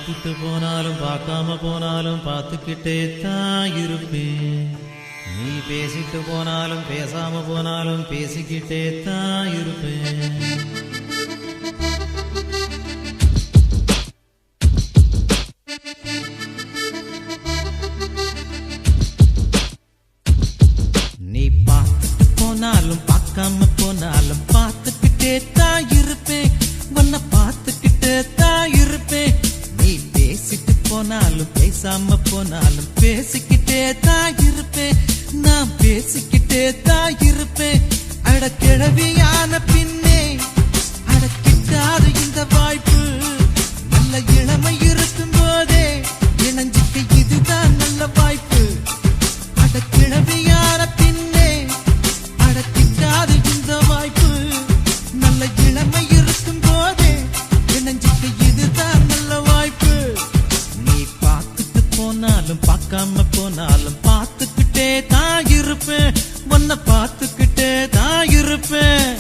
பார்த்துட்டு போனாலும் பார்க்காம போனாலும் பார்த்துக்கிட்டே தான் இருப்பேன். நீ பேசிட்டு போனாலும் பேசாம போனாலும் பேசிக்கிட்டே தான் இருப்பேன். நீ பார்த்துட்டு போனாலும் பார்க்காம போனாலும் பார்த்துக்கிட்டே தான் இருப்பேன். உன்னை பார்த்துக்கிட்டே தான் இருப்பேன். நீ பேசிட்டு போனாலும் பேசாம போனாலும் பேசிக்கிட்டே தான் இருப்பேன். நான் பேசிக்கிட்டே தான் இருப்பேன். அட கிழவியான பின்னே அடக்கிட்டாது இந்த வாய்ப்பு. நல்ல இளமை இருக்கும் போதே இணைஞ்சிக்க இதுதான் நல்ல வாய்ப்பு. அட கிழவியான பின்னே அடக்கிட்டாது இந்த வாய்ப்பு. நல்ல இளமை இருக்கும் போதே இணைஞ்சிக்க இதுதான் நல்ல வாய்ப்பு. நீ பார்த்துட்டு போனாலும் பார்க்காம போனாலும் பார்த்துக்கிட்டே தான் இருப்பேன். உன்னை பார்த்துக்கிட்டே தான் இருப்பேன்.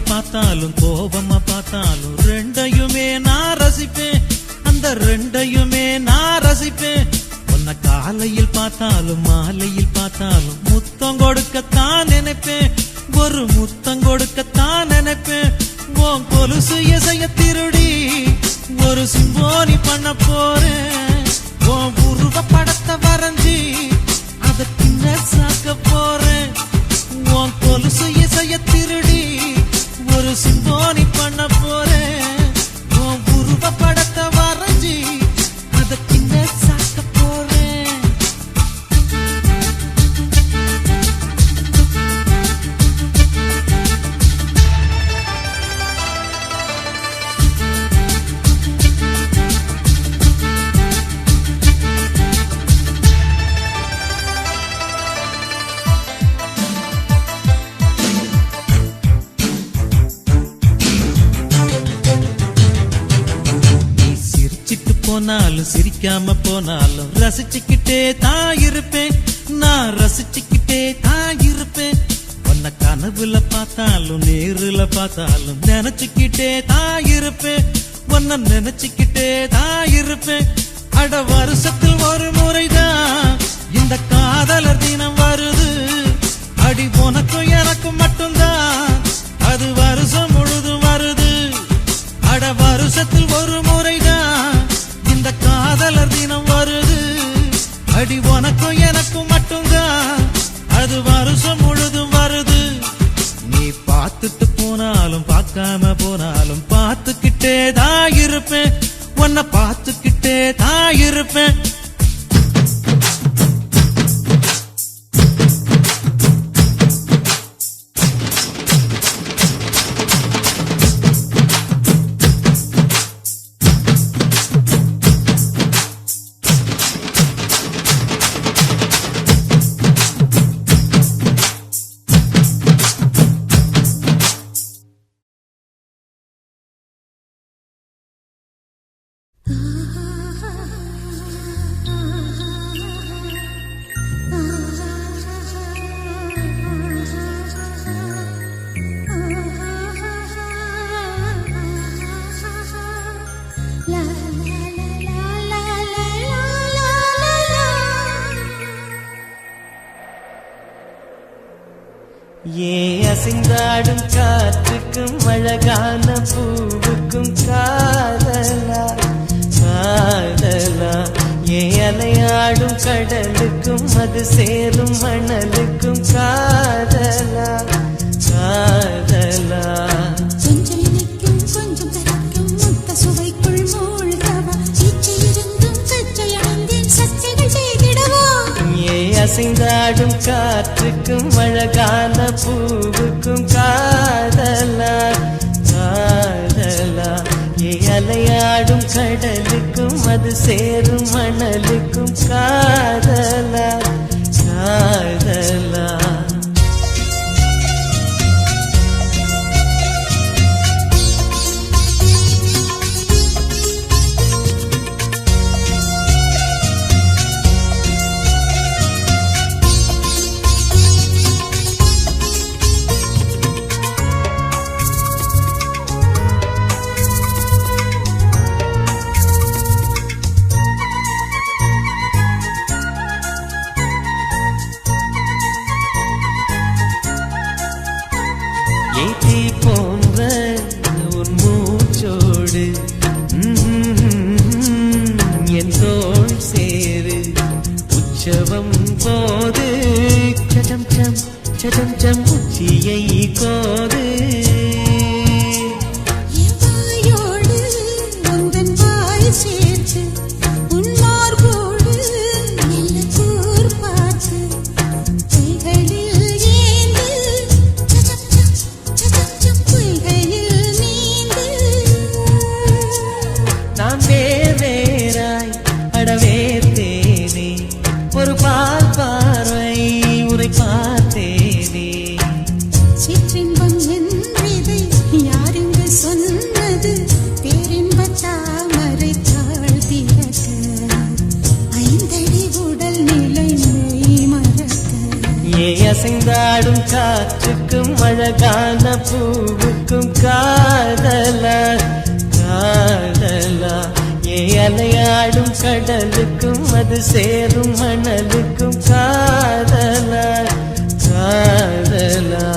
பார்த்தாலும் கோபமா பார்த்தாலும் ரெண்டையுமே நான் ரசிப்பேன். அந்த ரெண்டையுமே நான் ரசிப்பேன். உன்னை காலையில் பார்த்தாலும் மாலையில் பார்த்தாலும் முத்தம் கொடுக்கத்தான் நினைப்பேன். ஒரு முத்தம் கொடுக்கத்தான் நினைப்பேன். உன் கொலுசு இசைய திருடி ஒரு சிம்போனி பண்ண போறேன். உன் உருவ படத்தை வரைஞ்சி அதை பின்ன சாக்க போறேன். உன் கொலுசு இசைய திருடி ஒரு சிம்போனி பண்ண போறேன். உன் உருவ படத்தை வரைஞ்சி அதை பின்ன சாக்க போறேன். போனாலும் சிரிக்காம போனாலும் ரசிச்சுக்கிட்டே தான் இருப்பேன். நான் ரசிச்சுக்கிட்டே தான் இருப்பேன். உன்னை கனவுல பார்த்தாலும் நேருல பார்த்தாலும் நினைச்சுக்கிட்டே தான் இருப்பேன். உன்னை நினைச்சுக்கிட்டே தான் இருப்பேன். அட வருஷத்தில் ஒரு முறைதான் இந்த காதலர் தினம் வருது. அடி உனக்கும் எனக்கும் மட்டும்தான் அது வருஷம் முழுதும் வருது. அட வருஷத்தில் ஒரு முறைதான் இந்த காதலர் தினம் வருது. அடி உனக்கும் எனக்கும் மட்டும்தான் அது வருஷம் முழுதும் வருது. நீ பார்த்துட்டு போனாலும் பார்க்காம போனாலும் பார்த்துக்கிட்டே தான் இருப்பேன். உன்னை பார்த்துக்கிட்டே தான் இருப்பேன். அசைந்தாடும் காற்றுக்கும் அழகான பூவுக்கும் காதலா காதலா. அலையாடும் கடலுக்கும் அது சேரும் மணலுக்கும் காதலா காதலா. கொஞ்சம் நிற்கும் கொஞ்சம் கரைக்கும் முத்த சுவைக்குள் மூழ்கவா. இச்சையிருந்தும் சச்சையடைந்தேன் சச்சைகள் செய்திடவா. அசைந்தாடும் காற்றுக்கும் அழகான பூவுக்கும் காதலா காதலா. அலையாடும் கடலுக்கும் அது சேரும் மணலுக்கும் காதலா காதலா ஏத்தி போன்ற உன் மூச்சோடு என் தோள் சேரு உற்சவம் போது சடம் சம் சடம் சம் உச்சியை கோது வாயோடு உந்தன் வாய் சேர்த்து உன் மார்போடு மெல்ல கூர் பார்த்து கைகளில் ஏந்து பொய்கையில் நீந்து நான் வேறாய் அடவேத்தேனே ஒரு பால் பார்வை உரை பார்த்தேனே சிற்றின்பம் என்றதை யாரென்று சொன்னது பேரின்ப தாமரை தாழ்த்தியக்க ஐந்தடி உடல் நிலை மெய் மறக்க அசைந்தாடும் காற்றுக்கும் அழகான பூவுக்கும் காதலா காதலா அலையாடும் கடலுக்கும் அது சேரும் மணலுக்கும் காதலா காதலா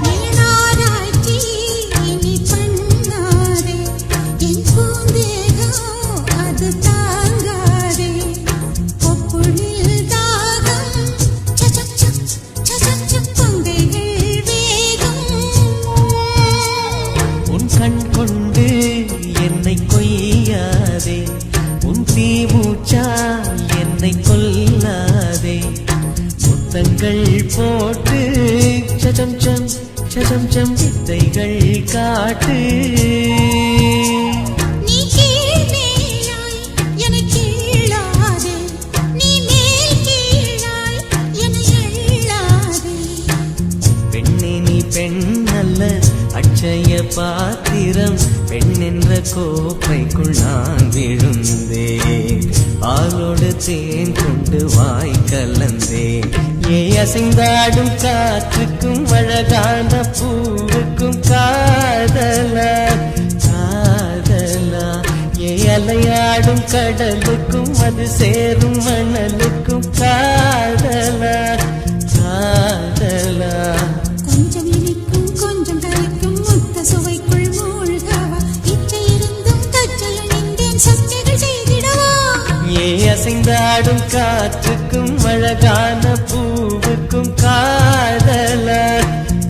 நீனாராய்ச்சி இனி பண்ணாதே என் பூந்தேகம் அது தாங்காதே கொப்புளில் தாகம் சச்சம் பொங்கைகள் வேகம் உன் கண் கொண்டு என்னை கொய்யாதே உன் தீமூச்சா என்னை கொல்லாதே முத்தங்கள் போட்டு சடம் சம் வித்தைகள் காட்டு நீ கீழ் மேலாய் என கீழாதே நீ மேல் கீழாய் என எள்ளாதே பெண்ணே நீ பெண் அல்ல அட்சய பாத்திரம் பெண் என்ற கோப்பைக்குள் நான் விழுந்தேன் ஆளோடு தேன் கொண்டு வாய் கலந்தேன் அசைந்தாடும் காற்றுக்கும் அழகான பூவுக்கும் காதலா காதலா அலையாடும் கடலுக்கும் அது சேரும் மணலுக்கும் காதலா காதலா கொஞ்சம் இனிக்கும் கொஞ்சம் கரைக்கும் முத்த சுவைக்குள் மூழ்கவா இச்சை இருந்தும் கச்சையணிந்தேன் சக்திகள் செய்திடவா அசைந்தாடும் காற்றுக்கும் அழகான பூவுக்கும் காதலா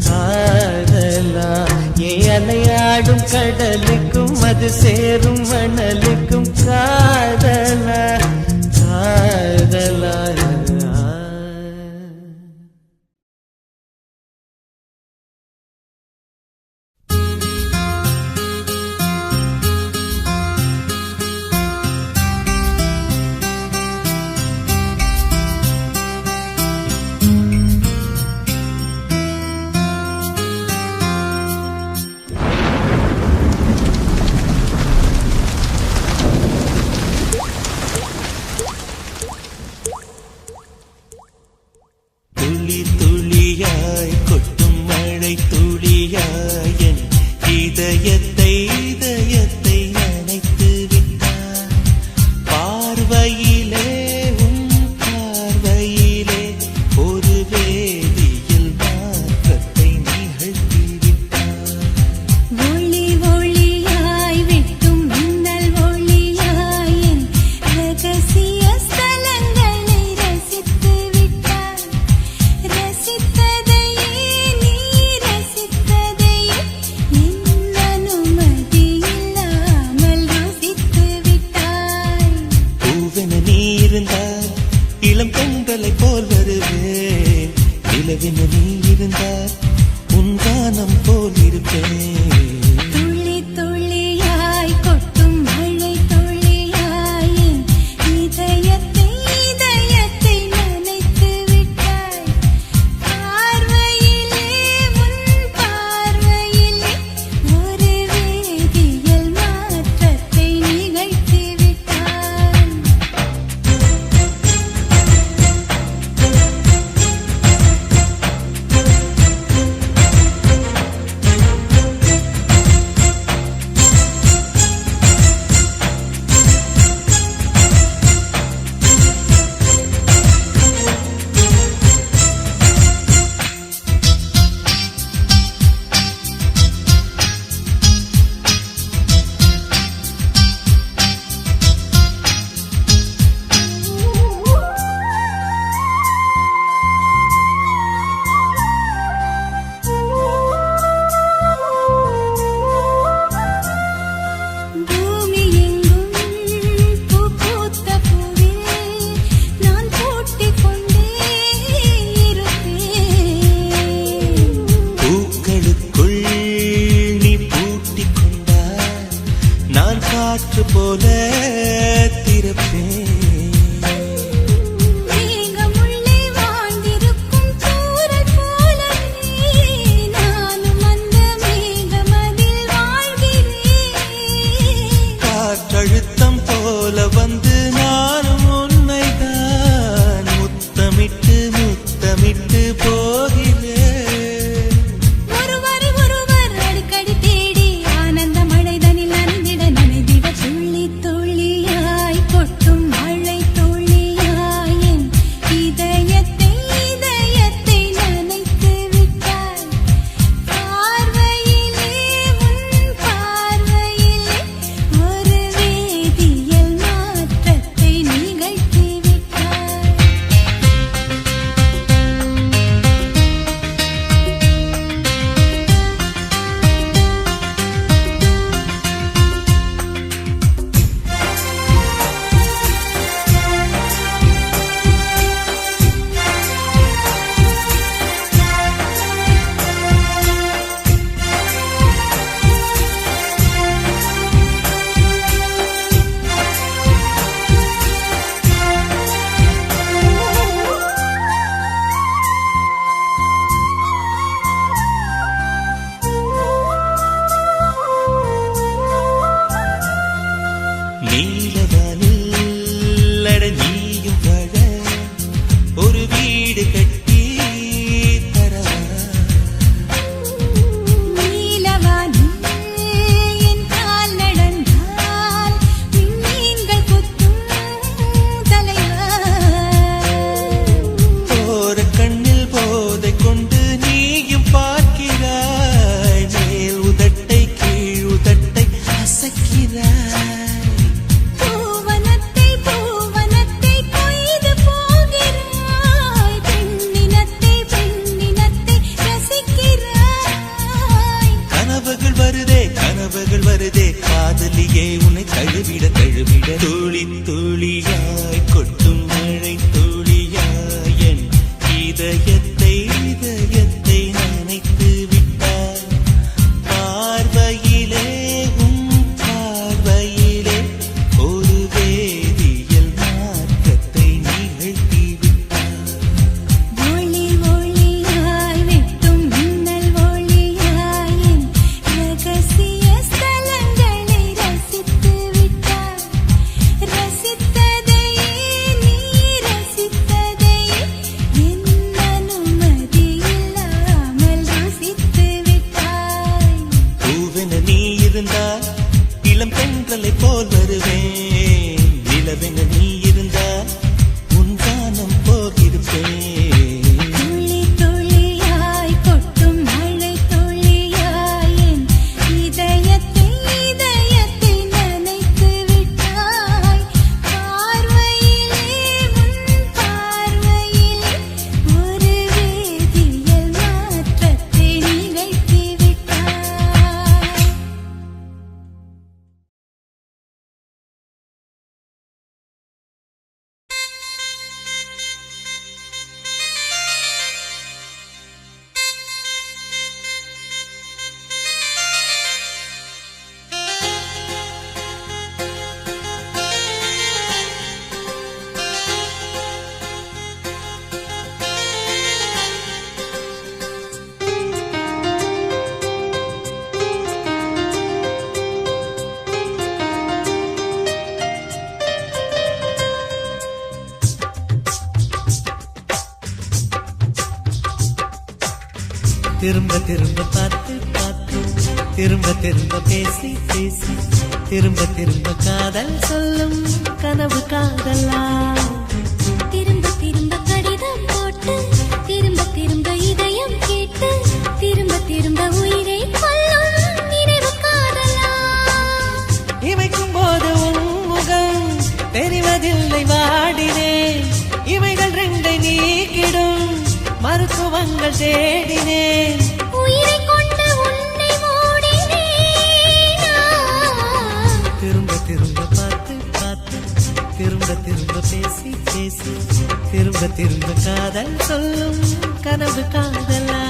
காதலா அலையாடும் கடலுக்கும் அது சேரும் மணலுக்கும் காதலா காதலா காற்று போல திறப்பேன். மேகமுள்ளே வாழ்ந்திருக்கும் தூறல் போலவே நானும் அந்த மேகமதில் வாழ்கிறேன். காற்றழுத்தம் போல வந்து நானும் உன்னைதான் முத்தமிட்டு முத்தமிட்டு போகிறேன். ஒருவர் ஒருவர் அடிக்கடி தேடி ஆனந்த மழைதனில் நனைந்திட துள்ளி துள்ளியாய் கொட்டும் மழை துள்ளியாய் என் இதயத்தை நனைத்து விட்டாய். பார்வையிலே உன் பார்வையிலே ஒரு வேதியியல் மாற்றத்தை நிகழ்த்தி விட்டாய். நீலவானில் அட நீயும் வாழ ஒரு வீடு கட்டி தரவா. நீலவானில் என் கால் நடந்தால் விண்மீன்கள் கொத்தும் தலைவா. போற கண்ணில் போதை கொண்டு நீயும் பார்க்கிறாய். மேல் உதட்டை கீழ் உதட்டை அசைக்கிறாய். பூவனத்தை கொய்து போகிறாய். பெண்ணினத்தை ரசிக்கிறாய். கனவுகள் வருதே காதலியே உன்னை தழுவிட துளி துளியாய் கொட்டும் மழை துளியாய் என் இதயத்தை நனைத்து விட்டாய். பார்வையிலே உன் பார்வையிலே ஒரு வேதியியல் மாற்றத்தை நிகழ்த்தி விட்டாய். ஒளி ஒளியாய் வெட்டும் மின்னல் ஒளியாய் என் ரகசிய ஸ்தலங்களை ரசித்து விட்டாய். ரசித்ததையே நீ ரசித்ததையே என் அனுமதி இல்லாமல் ருசித்து விட்டாய். பூவென நீ இருந்தால் இளம் பெண்களை போல் வருவேன். நிலவென நீ இருந்தால் உன் கானம் போகிருப்பேன். துளி துளியாய் கொட்டும் மழை துளியாய் என் இதயத்தை நனைத்து விட்டாய். பார்வையிலே உன் பார்வையிலே ஒரு வேதியியல் மாற்றத்தை நிகழ்த்தி விட்டாய். திரும்ப திரும்ப பார்த்து பார்த்து திரும்ப திரும்ப பேசி பேசி திரும்ப திரும்ப காதல் சொல்லும் கனவு காதலா. திரும்ப திரும்ப கடிதம் போட்டு திரும்ப திரும்ப இதயம் கேட்டு திரும்ப திரும்ப உயிரை கொல்லும் நினைவு காதலா. இமைக்கும் போது உன் முகம் தெரிவதில்லை வாடினேன். இவைகள் ரெண்டை நீக்கிடும் மருத்துவங்கள் தேடினேன். உயிரை கொண்டு உன்னை மூடினேன். திரும்ப திரும்ப பார்த்து பார்த்து திரும்ப திரும்ப பேசி பேசி திரும்ப திரும்ப காதல் சொல்லும் கனவு காதலா.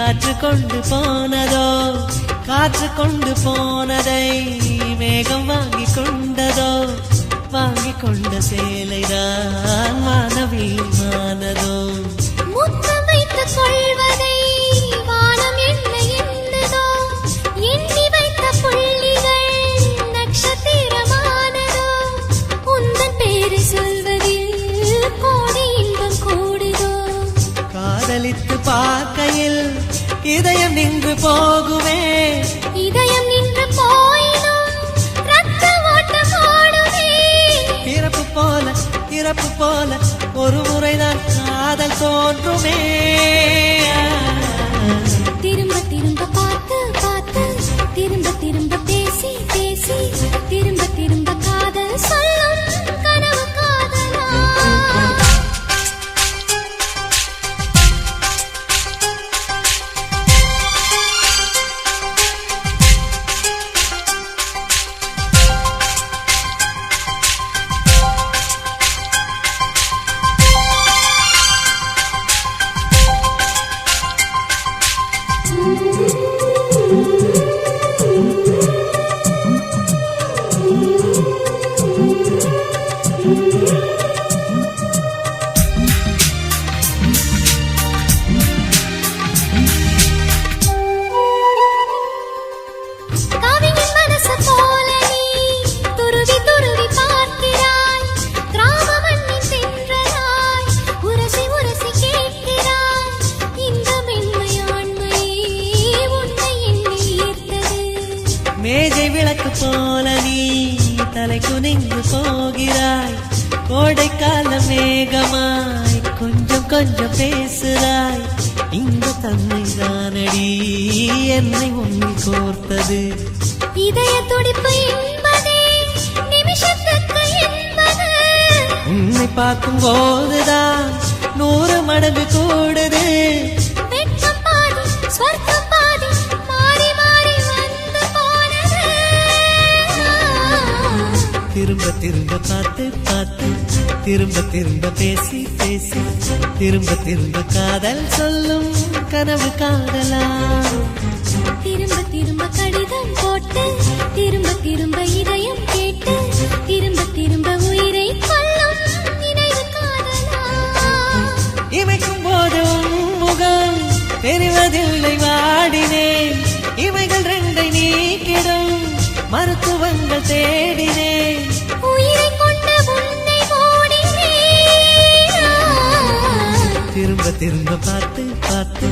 காற்று கொண்டு போனதோ காற்று கொண்டு போனதை மேகம் வாங்கி கொண்டதோ வாங்கி கொண்ட சேலைதான் மானவியமானதோ முத்தம் வைத்துக் கொள்வதை வானம் என்ன எண்ணுதோ எண்ணி வைத்த புள்ளிகள் நட்சத்திரமானதோ உந்தன் பேரை சொல்வதில் கோடி இன்பம் கூடுதோ காதலித்து பார்க்கையில் இதயம் நின்று போகுமே இதயம் நின்று போயினும் ரத்த ஓட்டம் ஓடுமே இறப்பு போல ஒரு முறைதான் காதல் தோன்றுமே திரும்ப திரும்ப பார்த்து பார்த்து திரும்ப திரும்ப பேசி பேசி திரும்ப திரும்ப காதல் சொல்லும் கனவு காதலா கவிஞன் மனசு போல நீ துருவி துருவி பார்க்கிறாய் கிராம மண்ணின் தென்றலாய் உரசி உரசி கேட்கிறாய் இந்த மென்மையாண்மை உன்னை எண்ணி ஈர்த்தது மேஜை விளக்கு போல நீ தலை குனிந்து போகிறாய் கோடைக்கால மேகமாய் கொஞ்சம் கொஞ்சம் பேசுறாய் இந்த தன்னை தானடி என்னை உன்னில் கோர்த்தது இதய துடிப்பு என்பதே நிமிஷத்துக்கு என்பது உன்னை பார்க்கும் போதுதான் 100 மடங்கு கூடுது வெட்கம் பாதி ஸ்வர்க்கம் பாதி மாறி மாறி வந்து போனது திரும்ப திரும்ப பார்த்து பார்த்து திரும்ப திரும்ப பேசி பேசி திரும்ப திரும்ப காதல் சொல்லும் கனவு காதலா திரும்ப திரும்ப கடிதம் போட்டு திரும்ப திரும்ப இதயம் கேட்டு திரும்ப திரும்ப உயிரை கொல்லும் நினைவு காதலா இமைக்கும் போது உன் முகம் தெரிவதில்லை வாடினேன் இவைகள் ரெண்டை நீக்கிடும் மருத்துவங்கள் தேடினேன் உயிரை கொண்ட உன்னை ஓடினேன் திரும்ப திரும்ப பார்த்து பார்த்து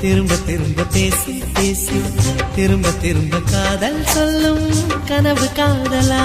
திரும்ப திரும்ப பேசி பேசி திரும்ப திரும்ப காதல் சொல்லும் கனவு காதலா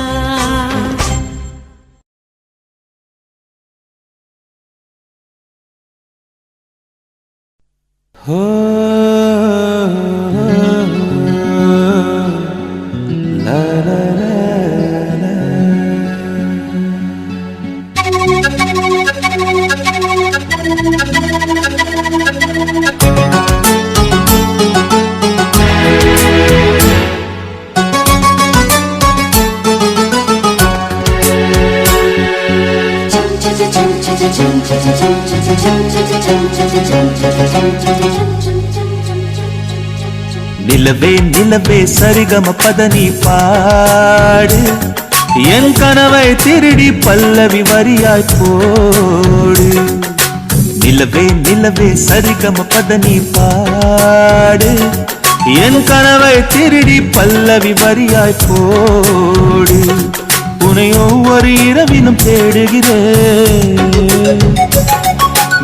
நிலவே நிலவே சரிகம பதனி பாடு என் கனவை திருடி பல்லவி வரியாய் போடு நிலவே நிலவே சரிகம பதனி பாடு என் கனவை திருடி பல்லவி வரியாய் போடு உன்னை ஒவ்வொரு இரவிலும் தேடுகிறேன்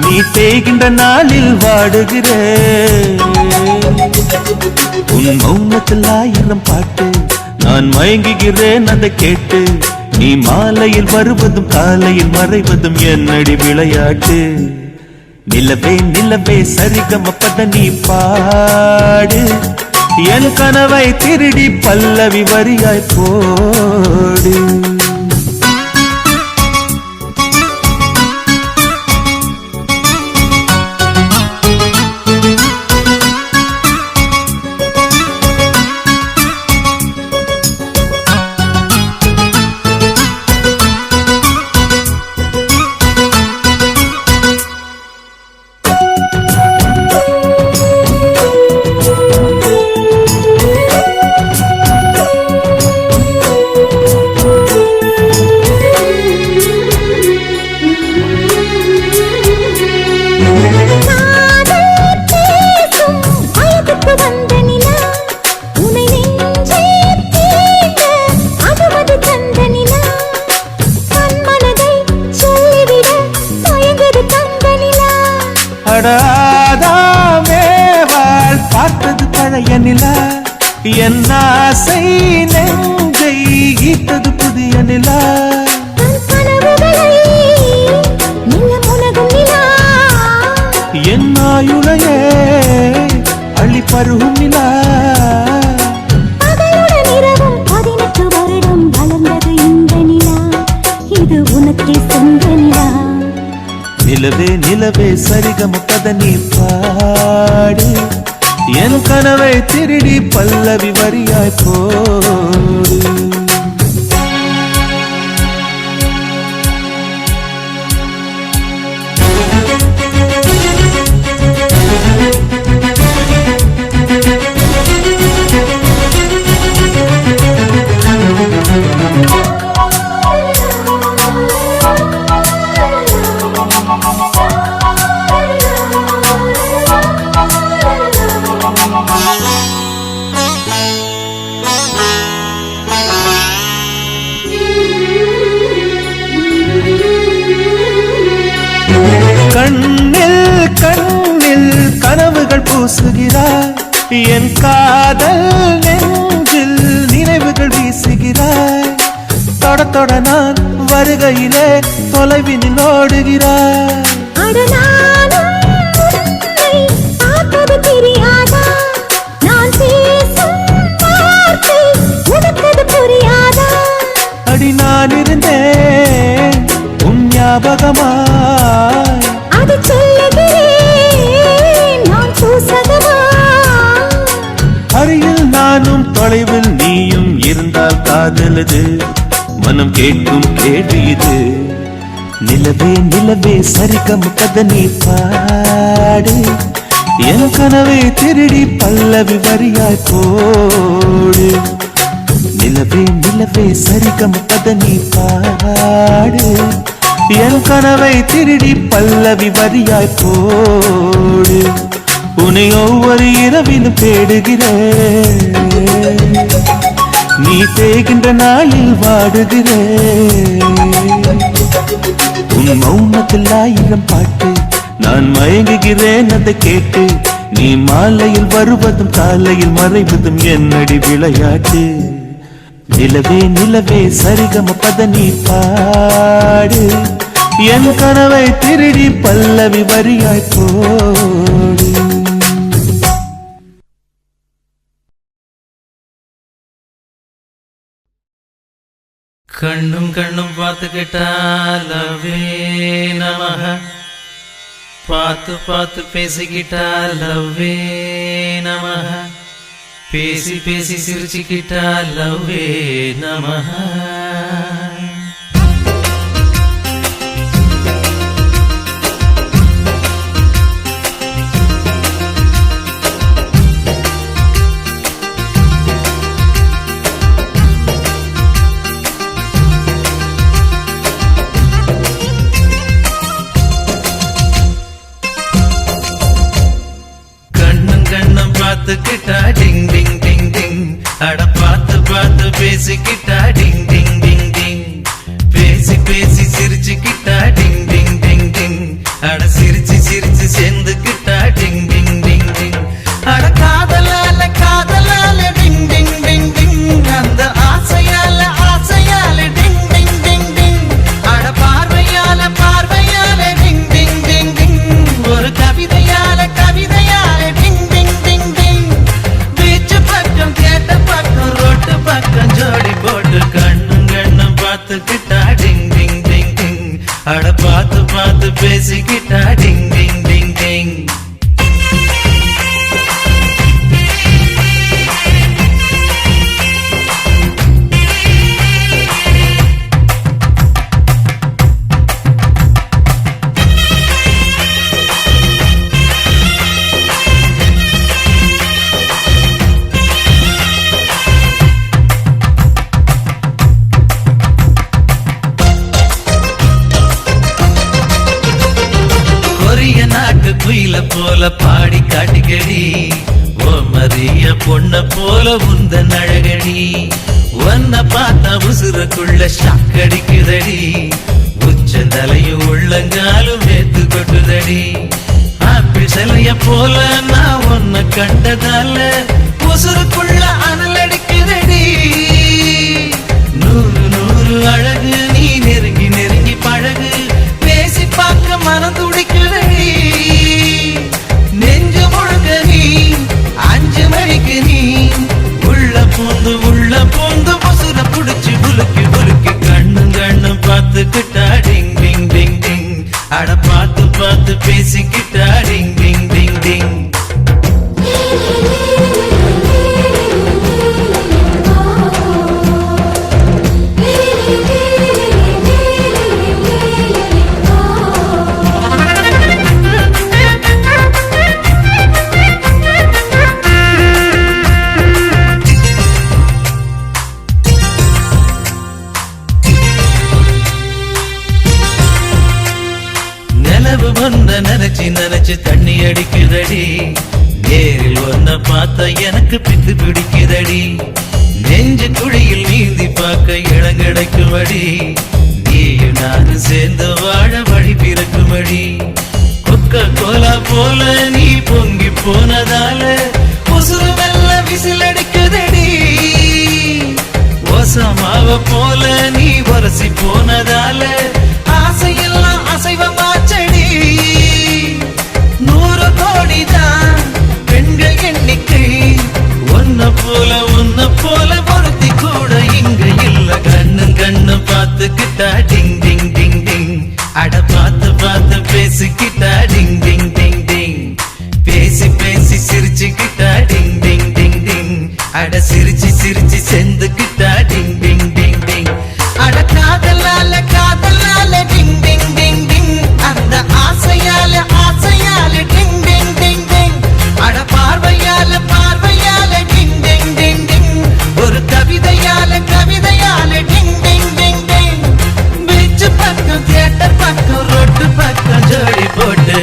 நீ தேய்கின்ற நாளில் வாடுகிறேன் உன் மௌனத்தில் 1000 பாட்டு நான் மயங்குகிறேன் அதை கேட்டு நீ மாலையில் வருவதும் காலையில் மறைவதும் என்னடி விளையாட்டு நிலவே நிலவே சரிகம பதனி பாடு என் கனவை திருடி பல்லவி வரியாய் போடு அடாதாமேவாள் பார்த்தது பழைய நிலா என் ஆசை நெஞ்சை ஈட்டது புதிய நிலா என் ஆயுளையே அள்ளி பருகும் நிலா நிலவே நிலவே சரிகம பத நீ பாடு என் கனவை திருடி பல்லவி வரியாய் போடு கண்ணில் கண்ணில் கனவுகள் பூசுகிறாய் என் காதல் நெஞ்சில் நினைவுகள் வீசுகிறாய் தொட தொட நான் வருகையிலே தொலைவினில் ஓடுகிறாய் அடி நான் இருந்தேன் உன் ஞாபகமாய் அருகில் நானும் தொலைவில் நீயும் இருந்தால் காதலது மனம் கேட்கும் கேள்வி இது நிலவே நிலவே சரிகம பத நீ பாடு என் கனவை திருடி பல்லவி வரியாய் போடு நிலவே நிலவே சரிகம பத நீ பாடு என் கனவை திருடி பல்லவி வரியாய் போடு உன்னை ஒவ்வொரு இரவிலும் தேடுகிறேன் நீ தேகின்ற நாளில் வாடுகிறேன் உன் மௌனத்தில் 1000 பாட்டு நான் மயங்குகிறேன் அதை கேட்டு நீ மாலையில் வருவதும் காலையில் மறைவதும் என்னடி விளையாட்டு நிலவே நிலவே சரிகம பத நீ பாடு என் கனவை திருடி பல்லவி வரியாய் போடு கண்ணும் கண்ணும் பார்த்துக்கிட்டா லவ்வே நமஹ பார்த்து பார்த்து பேசிக்கிட்டா லவ்வே நமஹ பேசி பேசி சிரிச்சுக்கிட்டா லவ்வே நமஹ பார்த்துக்கிட்டா டிங் டிங் டிங் டிங் அட பார்த்து பார்த்து பேசிக்கிட்டா டிங் டிங் டிங் டிங் பேசி பேசி சிரிச்சுக்கிட்டா டிங் டிங் டிங் டிங் அட சிரிச்சு சிரிச்சு சேர்ந்துக்கிட்டா டிங் டிங் டிங் டிங் அட காதலால காதலால டிங் டிங் டிங் டிங் அந்த ஆசையால ஆசையால டிங் டிங் டிங் டிங் அட பார்வையால பார்வையால டிங் டிங் டிங் டிங் ஒரு கவிதையால கவிதையால டிங் டிங் டிங் டிங் பீச்சு பக்கம் கேட்ட பக்கம் ரோட்டு பக்கம் ஜோடி போட்டு கண்ணும் கண்ணும் பார்த்துக்கிட்டா டிங் டிங் டிங் டிங் அட பார்த்து பார்த்து பேசிக்கிட்டா டிங் டிங் டிங் டிங் குயில போல பாடி காட்டிக்கடி ஓ மரிய பொண்ண போல உந்த நழகடி ஒன்ன பார்த்தா உசுருக்குள்ள ஷாக்கடிக்குதடி உச்சந்தலையும் உள்ளங்காலும் நேத்து கொட்டுதடி சிலைய போல நான் உன்னை கண்டதால உசுருக்குள்ள அனல் அடிக்குதடி. நூறு நூறு அழகு நீ நெருங்கி நெருங்கி பழகு, பேசி பார்க்க மனம் துடிக்குதடி. நெஞ்சு முழுக்க நீ 5 மணிக்கு நீ உள்ள பூந்து உசுர புடிச்சு குலுக்கி குலுக்கி கண்ணு கண்ணு பார்த்துக்கிட்டா டிங் டிங் டிங் டிங். அட பார்த்து பார்த்து பேசிக்கிட்டா டிங் டிங் டிங் டிங். நிலவு வந்த நினைச்சு நினைச்சு தண்ணி அடிக்குதடி. நேரில் ஒன்ன பார்த்தா எனக்கு பித்து பிடிக்குதடி. நெஞ்சு குழியில் நீந்தி பார்க்க இடம் கிடைக்குமடி. நீயும் நானும் சேர்ந்து வாழ வழி பிறக்குமடி. கொக்க கோலா போல நீ பொங்கி போனதால உசுறு மெல்ல விசில் அடிக்குதடி. ஓசமாவ போல நீ வரசி போனதால ஆசையெல்லாம் அசைவமாச்சடி. 100 கோடிதான் பெண்கள் எண்ணிக்கை, உன்ன போல ஒருத்தி கூட இங்க இல்ல. கண்ணு கண்ணு பார்த்துக்கிட்டா டிங் டிங் டிங் டிங். அட பார்த்து பார்த்து பேசிக்கிட்டா டிங் டிங் டிங் டிங். பேசி பேசி சிரிச்சுக்கிட்டா டிங் டிங் டிங் டிங். அட சிரிச்சு சிரிச்சு செந்துக்கிட்டா டிங் டிங் டிங் டிங். அட காதலால டிங் டிங் டிங் டிங். அந்த ஆசையால டிங் டிங் டிங் டிங். அட பார்வையால டிங் டிங் டிங் டிங். ஒரு கவிதையால டிங் டிங் டிங் டிங். பீச் பக்கம் தியேட்டர் பக்கம் ரோட்டு பக்கம் ஜோடி போட்டு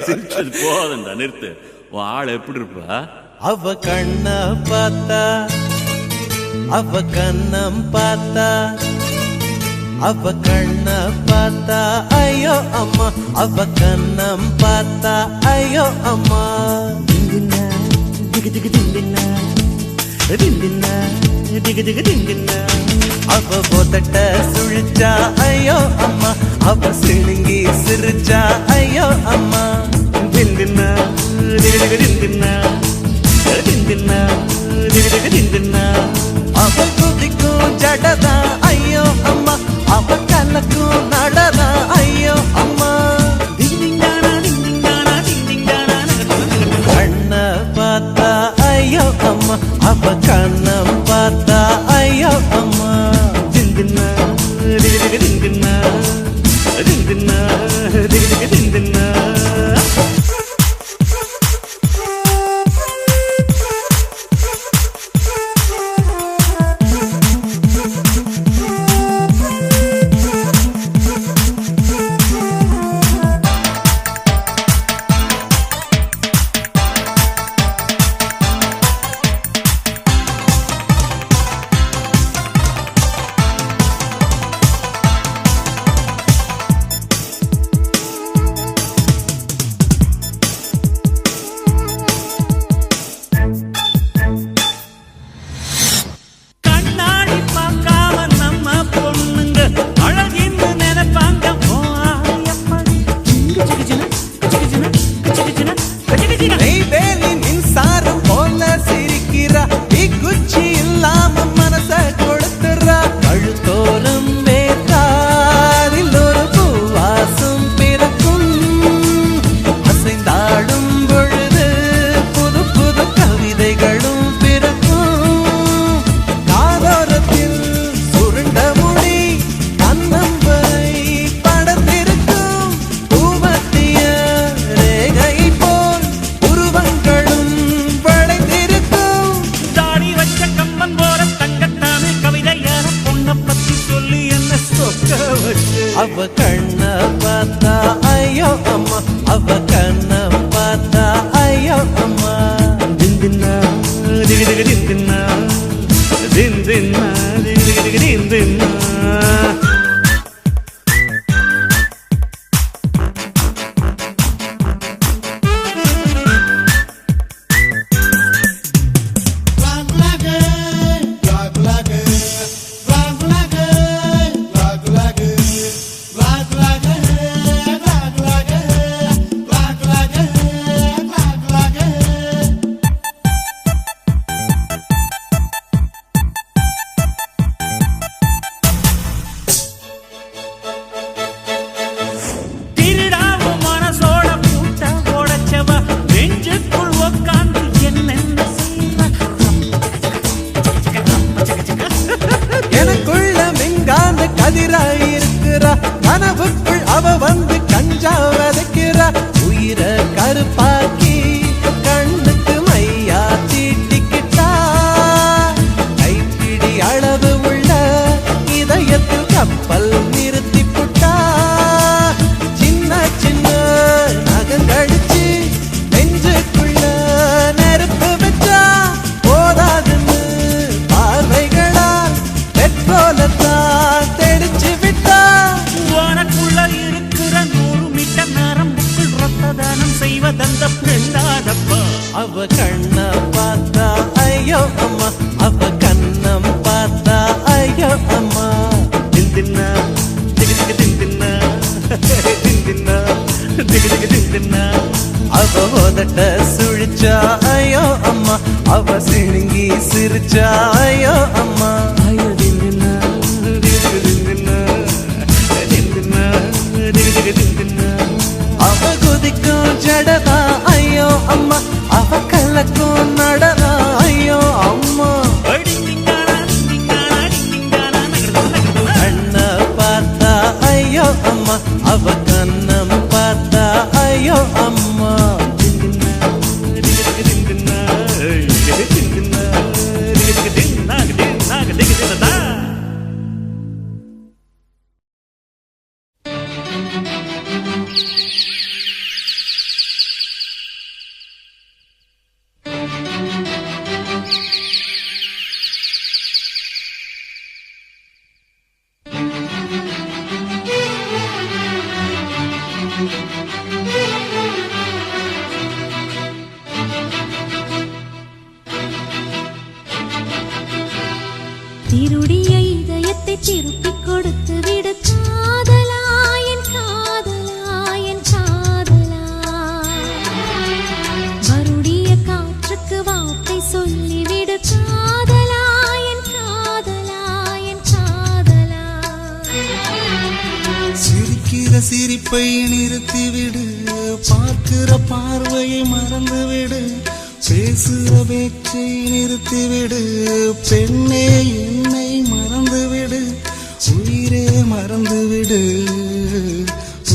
சிரிச்சது போதண்டா, நிறுத்து. உன் ஆள் எப்படி இருப்பா? அவ கண்ண பார்த்தா, அவ கண்ணம் பார்த்தா, அவ கண்ண பார்த்தா ஐயோ அம்மா, அவ கண்ணம் பார்த்தா ஐயோ அம்மா. திங்கினா திகு திகு திங்கினா திங்கினா திகு திகு திங்கினா. அவ போத்தட்ட சுழிச்சா ஐயோ அம்மா, அவ சிழுங்கி சிரிச்சா ஐயோ அம்மா. திங்கினா திகு திகு திங்கினா திங்கினா திகு திகு திங்கினா. அவ குதிக்கும் ஜடதா ஐயோ அம்மா, அவ கலக்கும் நடதா ஐயோ அம்மா. கண்ண பார்த்தா ஐயோ அம்மா, அவ கண்ணம் பார்த்தா ஐயோ அம்மா. திங்கினா திகு திகு திங்கினா திங்கினா திகு திகு திங்கினா. அவ கண்ண பார்த்தா ஐயோ அம்மா, அவ கண்ண பார்த்தா ஐயோ அம்மா. திந்தின்னா திகு திகு திந்தின்னா திந்தின்னா திகு திகு திந்தின்னா. எனக்குள்ள மிங்காந்த கதிராயிருக்கிறா, கனவுக்குள் அவ வந்து கஞ்சா வதைக்கிறா. உயிரை கருப்பாக்கி கண்ணுக்கு மையா தீட்டிக்கிட்டா, கைப்பிடி அளவு உள்ள இதயத்தில் கப்பல் நிறுத்தி புட்டா. சின்ன சின்ன நகங்கழிச்சு நெஞ்சுக்குள்ள நெருப்பு வச்சா, போதாதுன்னு பார்வைகளால் பெட்ரோலத்தான் தெளிச்சு விட்டா. உனக்குள்ள இருக்கிற 100 மீட்டர் நரம்புக்குள் ரத்த தானம் செய்வதந்த பெண்ணாதப்பா. அவ கண்ண பார்த்தா ஐயோ அம்மா, அவ கண்ணம் பார்த்தா ஐயோ அம்மா. திந்தின்னா திகு திகு திந்தின்னா திந்தின்னா திகு திகு திந்தின்னா. அவ உதட்ட சுழிச்சா ஐயோ அம்மா, அவ சிணுங்கி சிரிச்சா ஐயோ அம்மா. ஐயோ திந்தின்னா திகு திகு திந்தின்னா திந்தின்னா திகு திகு திந்தின்னா. அவ குதிக்கும் ஜடதா ஐயோ அம்மா, அவ கலக்கும் நடதா ஐயோ அம்மா. கண்ண பார்த்தா ஐயோ அம்மா, அவ கண்ணம் பார்த்தா ஐயோ அம்மா. திருடிய இதயத்தை திருப்பிக் கொடுத்து விடு காதலாயன் காதலாயன் காதலா. வருடிய காற்றுக்கு வார்த்தை சொல்லிவிடு காதலாயன் காதலாயன் காதலா. சிரிக்கிற சிரிப்பை நிறுத்திவிடு, பார்க்கிற பார்வையை மறந்துவிடு, பேசுற பேச்சை நிறுத்திவிடு, பெண்ணே என்னை மறந்துவிடு, உயிரே மறந்துவிடு,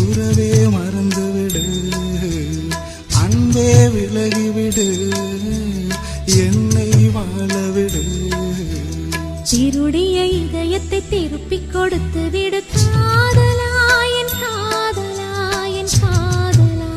உறவே மறந்துவிடு, அன்பே விலகிவிடு, என்னை வாழவிடு. திருடிய இதயத்தை திருப்பிக் கொடுத்து விடு காதலாயன் காதலாயன் காதலா.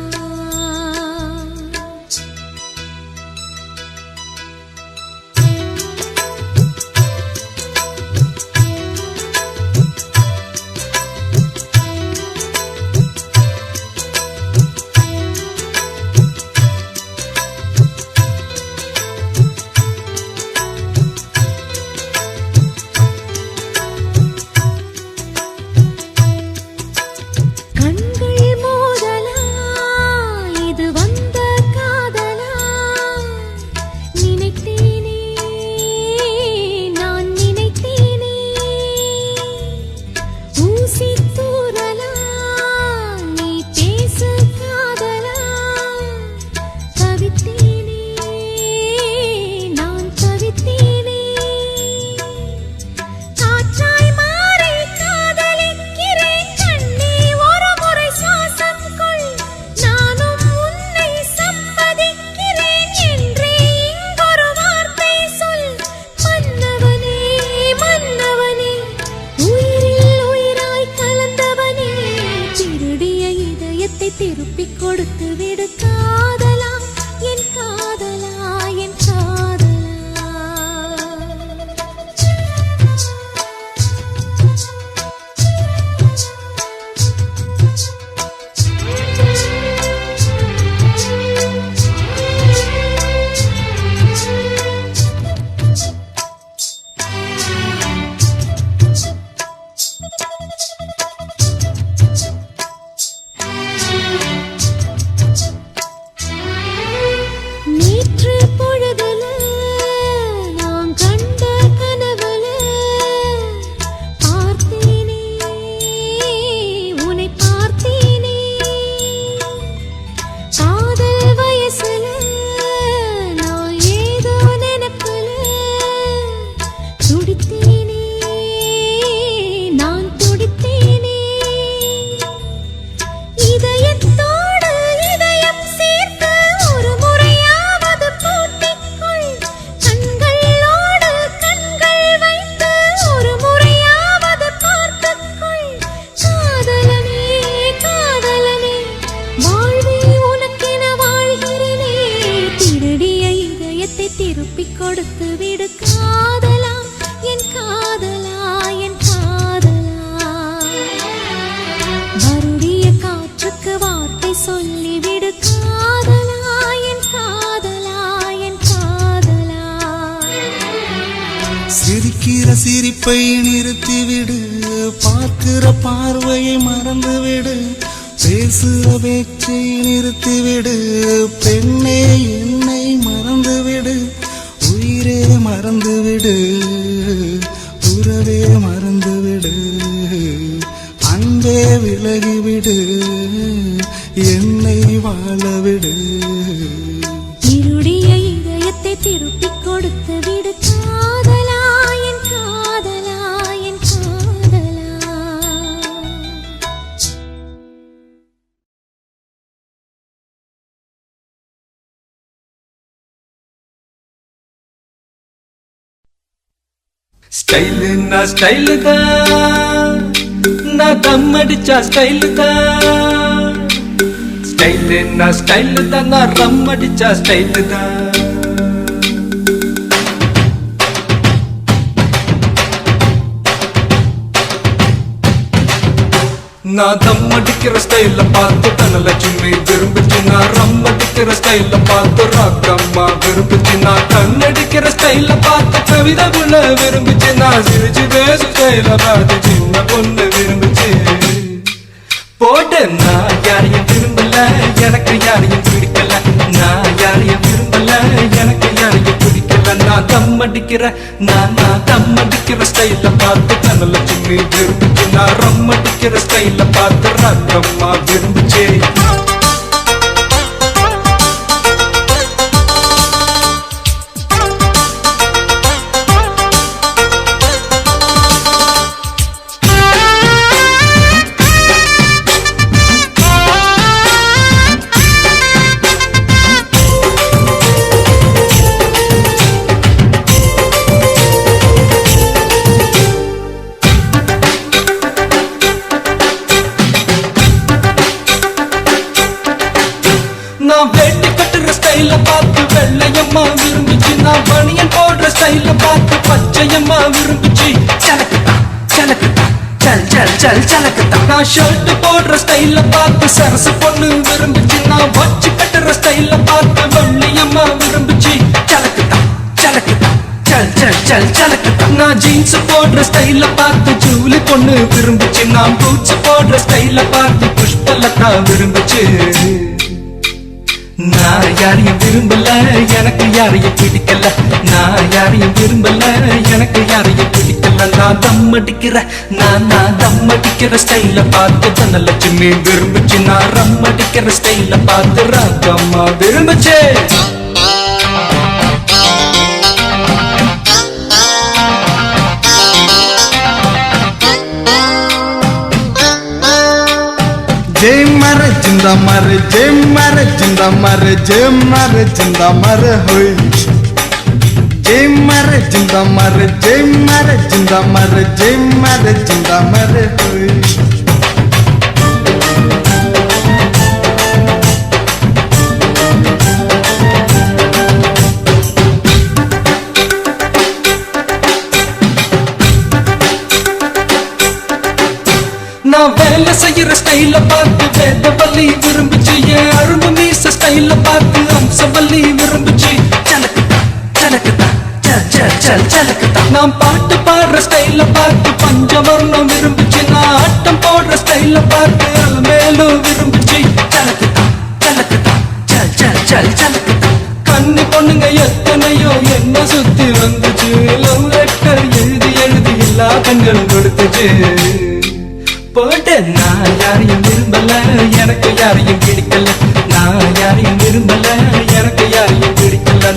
இதயத்தை திருப்பிக் கொடுத்து விடு காதலா என் காதலா என் காதலா. நேற்று பொழுதுல நான் கண்ட கனவுல பார்த்தேனே உன்னை பார்த்தேனே. காதல் வயசுல நான் ஏதோ நினைப்புல துடித்தேனே நான் துடித்தேனே. இதயத்தோடு இதயம் சேர்த்து ஒரு முறையாவது பூட்டிக்கொள். கண்களோடு கண்கள் வைத்து ஒரு முறையாவது பார்த்துக்கொள். காதலனே காதலனே வாழ்வே உனக்கென வாழ்கிறேனே. திருடிய இதயத்தை திருப்பிக் கொடுத்து விடு காதலா என் காதலா என் காதலா. வருடிய காற்றுக்கு வார்த்தை சொல்லிவிடு காதலா என் காதலா என் காதலா. சிரிக்கிற சிரிப்பை நிறுத்திவிடு, பார்க்கிற பார்வையை மறந்துவிடு, பேசுற பேச்சை நிறுத்திவிடு, பெண்ணே என்னை மறந்துவிடு, உயிரே மறந்துவிடு, உறவே மறந்துவிடு, அன்பே விலகிவிடு, என்னை வாழவிடு. இருடிய இதயத்தை திருப்பிக் கொடுத்து விடு காதலா என் காதலா என் காதலா. ஸ்டைலுன்னா ஸ்டைலு தான், நான் தம் அடிச்சா ஸ்டைலு தான். ஸ்டைலுன்னா ஸ்டைலு தான், நான் ரம் அடிச்சா ஸ்டைலு தான். நான் தம் அடிக்கிற ஸ்டைல பார்த்து தனலட்சுமி விரும்பிச்சு, நான் ரம் அடிக்கிற ஸ்டைல பார்த்து ராக்கம்மா விரும்பிச்சு, நான் கண்ணடிக்கிற ஸ்டைல பார்த்து கவிதகுள்ள விரும்பிச்சு, நான் சிரிச்சு பேசு ஸ்டைல பார்த்து சின்ன பொண்ணு விரும்பிச்சு. போட்டு நான் யாரையும் விரும்பல, எனக்கு யாரையும் பிடிக்கல, நான் யாரையும் விரும்பல, எனக்கு யாரையும் பிடிக்கல. நான் தம் அடிக்கிற நான் தம் அடிக்கிற ஸ்டைல பார்த்து தனலட்சுமி விரும்பிச்சு, நான் ரம் அடிக்கிற ஸ்டைல பார்த்து ராக்கம்மா விரும்பிச்சு. நான் வேட்டி கட்டுற ஸ்டைல பார்த்து வெள்ளையம்மா விரும்பிச்சு, நான் பனியன் போடுற ஸ்டைல பார்த்து பச்சையம்மா விரும்பிச்சு. சலக்குதா சலக்குதா சல் சல் சல் சலக்குதா. நான் ஷர்ட் போடுற ஸ்டைல பார்த்து சரசு பொண்ணு விரும்பிச்சு, நான் வச்சு கட்டுற ஸ்டைல பார்த்து வெள்ளையம்மா விரும்பிச்சு. சலக்குதா சலக்குதா சல் சல் சல் சலக்குதா. நான் ஜீன்ஸ் போடுற ஸ்டைல பார்த்து ஜூலி பொண்ணு விரும்பிச்சு, நான் பூட்ஸ் போடுற ஸ்டைல பார்த்து புஷ்பலதா விரும்பிச்சு. நான் யாரையும் விரும்பல, எனக்கு யாரையும் பிடிக்கல, நான் யாரையும் விரும்பல, எனக்கு யாரையும் பிடிக்கல. நான் தம் அடிக்கிற நான் தம் அடிக்கிற ஸ்டைல பார்த்து தனலட்சுமி விரும்பிச்சு, நான் ரம் அடிக்கிற ஸ்டைல பார்த்து ராக்கம்மா விரும்பிச்சு. जय मारे जिंदा मारे जय मारे जिंदा मारे जय मारे जिंदा मारे होय जय मारे जिंदा मारे जय मारे जिंदा मारे जय मारे जिंदा मारे होय வேலை செய்யற ஸ்டைல பார்த்து வேதவல்லி விரும்பிச்சு என் அரும்பு மீச ஸ்டைல பார்த்து அம்சவல்லி விரும்பிச்சு சலக்குதா சலக்குதா சலக்குதா நான் பாட்டு பாடுற ஸ்டைல பார்த்து பஞ்சவர்ணம் விரும்பிச்சு நான் ஆட்டம் போடுற ஸ்டைல பார்த்து அலமேலும் விரும்பிச்சு சலக்குதா சலக்குதா சலக்குதா கண்ணு பொண்ணுங்க எத்தனையோ என்ன சுத்தி வந்துச்சு லவ் லெட்டர் எழுதி எழுதி எல்லா கண்களும் கொடுத்துச்சு போட்டு நான் யாரையும் விரும்பல எனக்கு யாரையும் பிடிக்கல நான் யாரையும் விரும்பல எனக்கு யாரையும் பிடிக்கல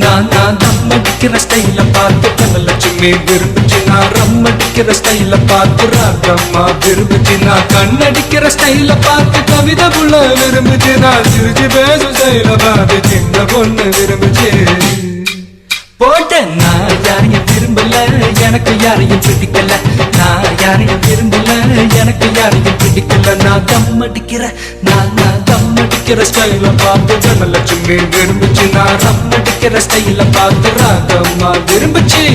நான் தம் அடிக்கிற ஸ்டைல பார்த்து தனலட்சுமி விரும்பிச்சு நான் ரம் அடிக்கிற ஸ்டைல பார்த்து ராகம்மா விரும்பிச்சு நான் கண்ணடிக்கிற ஸ்டைல பார்த்து கவிதை புள்ள விரும்பிச்சு நான் சிரிச்சு பேசும் ஸ்டைல பார்த்து சின்ன பொண்ணு விரும்பிச்சு போட்டேன் நான் யாரையும் விரும்பல எனக்கு யாரையும் பிடிக்கல நான் யாரையும் விரும்பல எனக்கு யாரையும் பிடிக்கல நான் தம் அடிக்கிற ஸ்டைல பார்த்து தனலட்சுமி விரும்பிச்சு நான் ரம் அடிக்கிற ஸ்டைல பார்த்து ராகம்மா விரும்பிச்சு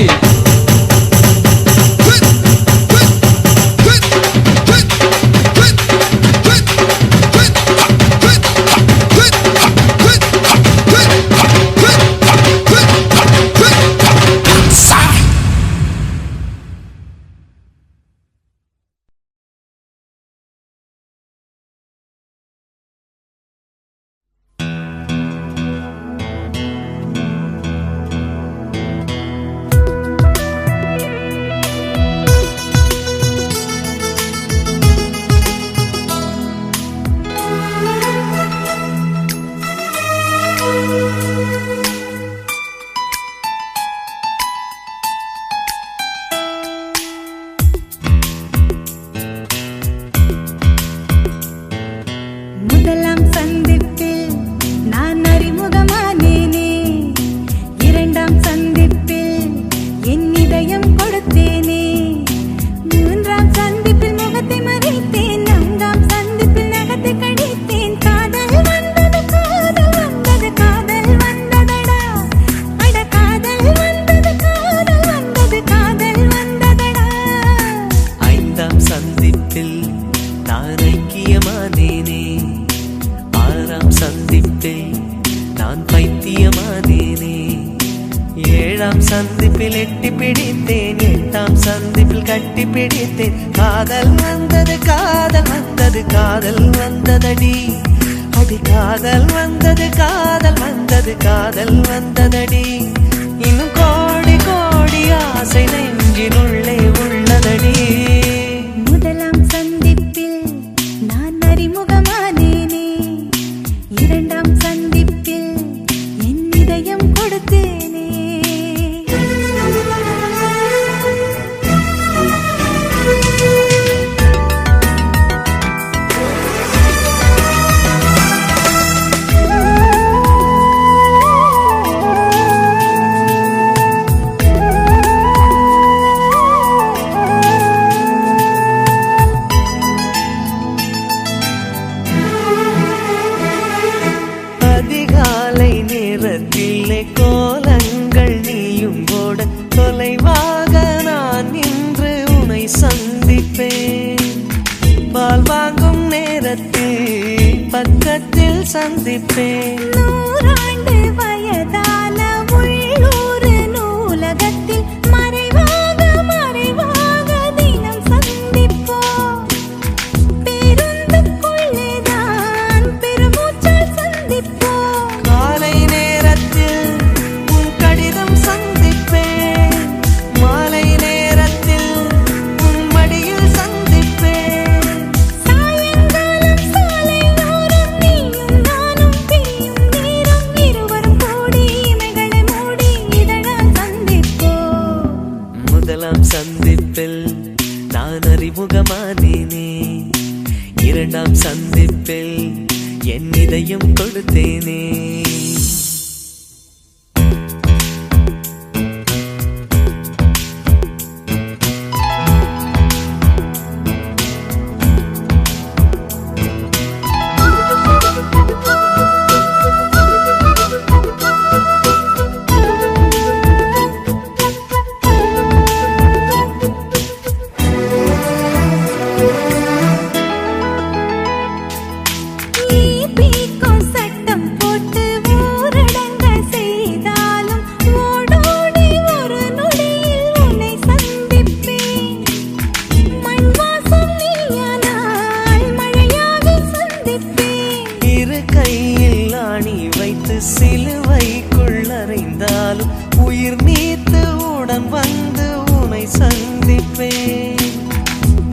உன்னுடன் வந்து உனை சந்திப்பேன்.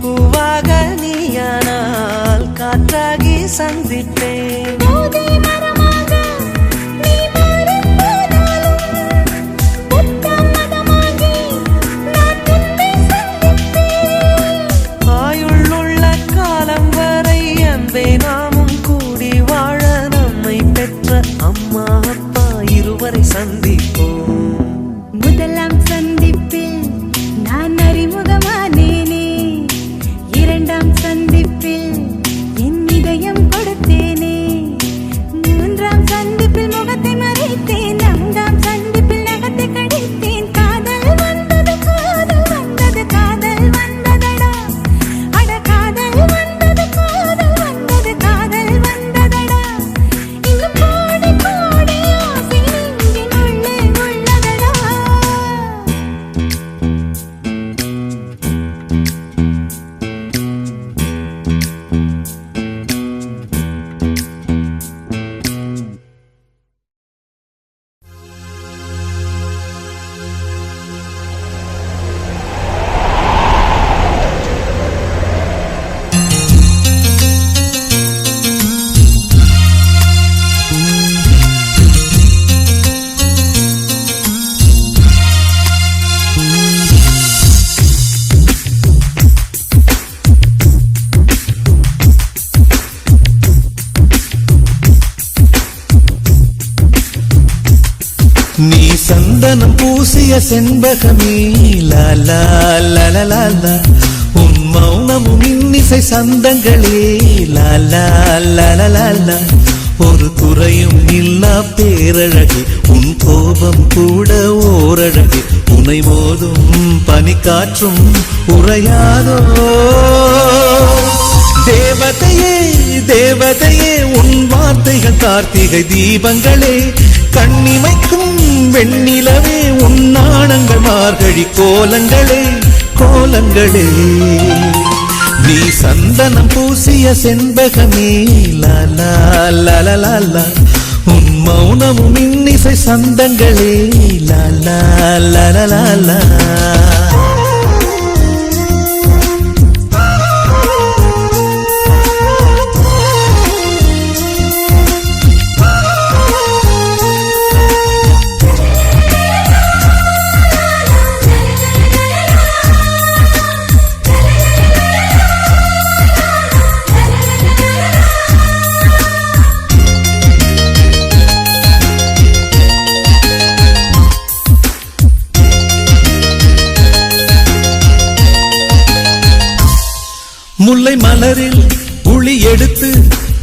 பூவாக நீயானால் காற்றாகி சந்திப்பேன். போதை மரமாக நீ மாறும்போதாலும் புத்தம் மதமாகி நான் உன்னை சந்திப்பேன். ஆயுள்ளுள்ள காலம் வரை அன்பே நாமும் கூடி வாழ நம்மை பெற்ற அம்மா அப்பா இருவரை சந்திப்போம். முதலாம் சந்திப்பில் நான் அறிமுகமானேனே, இரண்டாம் சந்திப்பில் என் இதயம் கொடுத்தேனே, மூன்றாம் சந்திப்பில் முகத்தை மறைத்தேன், நான்காம் சந்திப்பில் நகத்தை கடித்தேன். காதல் வந்தது காதல் வந்தது காதல் வந்ததடா, அட காதல் வந்தது காதல் வந்தது காதல் வந்ததடா. இங்கு கோடி கோடி ஆசை நெஞ்சின் உள்ளே உள்ளதடா. நீ சந்தனம் பூசிய செண்பகமே லாலா லலலாலா, உன் மௌனமும் இன்னிசை சந்தங்களே லாலா லலலாலா. ஒரு குறையும் இல்லா பேரழகி, உன் கோபம் கூட ஓரழகி, உனை மோதும் பனிக்காற்றும் உறையாதோ. தேவதையே தேவதையே, உன் வார்த்தைகள் கார்த்திகை தீபங்களே, கண்ணிமைக்கும் வெண்ணிலவே, உன் நாணங்கள் மார்கழி கோலங்களே கோலங்களே. நீ சந்தனம் பூசிய செண்பகமே லாலா லலலாலா, உன் மௌனமும் இன்னிசை சந்தங்களே லாலா லலலாலா. முல்லை மலரில் உளி எடுத்து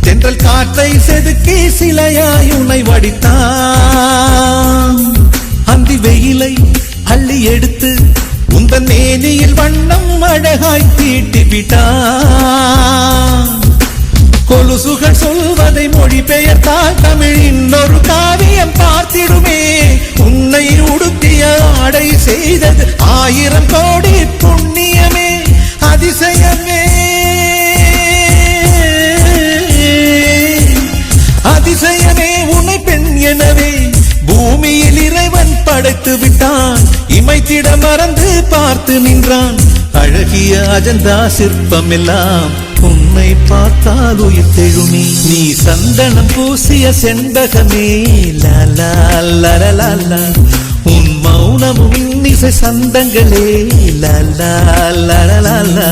தென்றல் காற்றை செதுக்கி சிலையாய் உன்னை வடித்தான். அந்தி வெயிலை அள்ளி எடுத்து உந்தன் மேனியில் வண்ணம் அழகாய் தீட்டி விட்டான். கொலுசுகள் சொல்வதை மொழிபெயர்த்தால் தமிழின் ஒரு காவியம் பார்த்திடுமே. உன்னை உடுத்திய ஆடை செய்தது 1000 கோடி புண்ணியமே அதிசயமே அதிசயமே. உன்னை பெண் எனவே பூமியில் இறைவன் படைத்து விட்டான். இமைத்திட மறந்து பார்த்து நின்றான். அழகிய அஜந்தா சிற்பம் எல்லாம் உன்னை பார்த்தால் உயிர் தெழுமே. நீ சந்தனம் பூசிய செண்பகமே லாலா லலலாலா, உன் மௌனமும் இன்னிசை சந்தங்களே லாலா லலலாலா.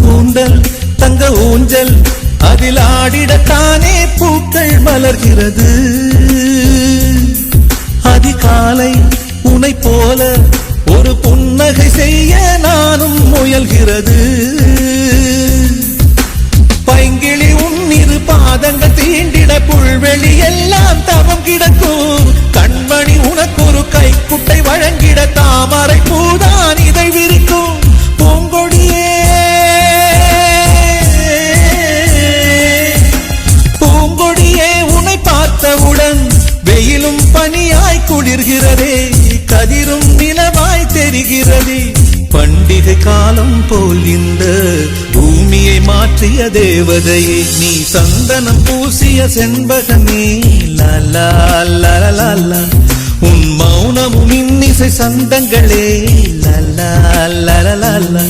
கூந்தல் தங்க ஊஞ்சல் அதில் ஆடிடத்தானே பூக்கள் மலர்கிறது. அதிகாலை உனை போல ஒரு புன்னகை செய்ய நானும் முயல்கிறது. பைங்கிளி உன் இரு பாதங்கள் வெளியெல்லாம் தவம் கிடக்கும் கண்மணி உனக்கு ஒரு கைக்குட்டை வழங்கிட தாமரை பூதான் இதை விரிக்கும் பூங்கொடியே பூங்கொடியே உன்னை பார்த்தவுடன் வெயிலும் பனியாய் குளிர்கிறதே கதிரும் நிலவாய் தெரிகிறதே பண்டிகை காலம் போல் இந்த பூமியை மாற்றிய தேவதையே நீ சந்தனம் பூசிய செண்பகமே லாலா லாலா உன் மௌனமும் இன்னிசை சந்தங்களே லாலா லாலா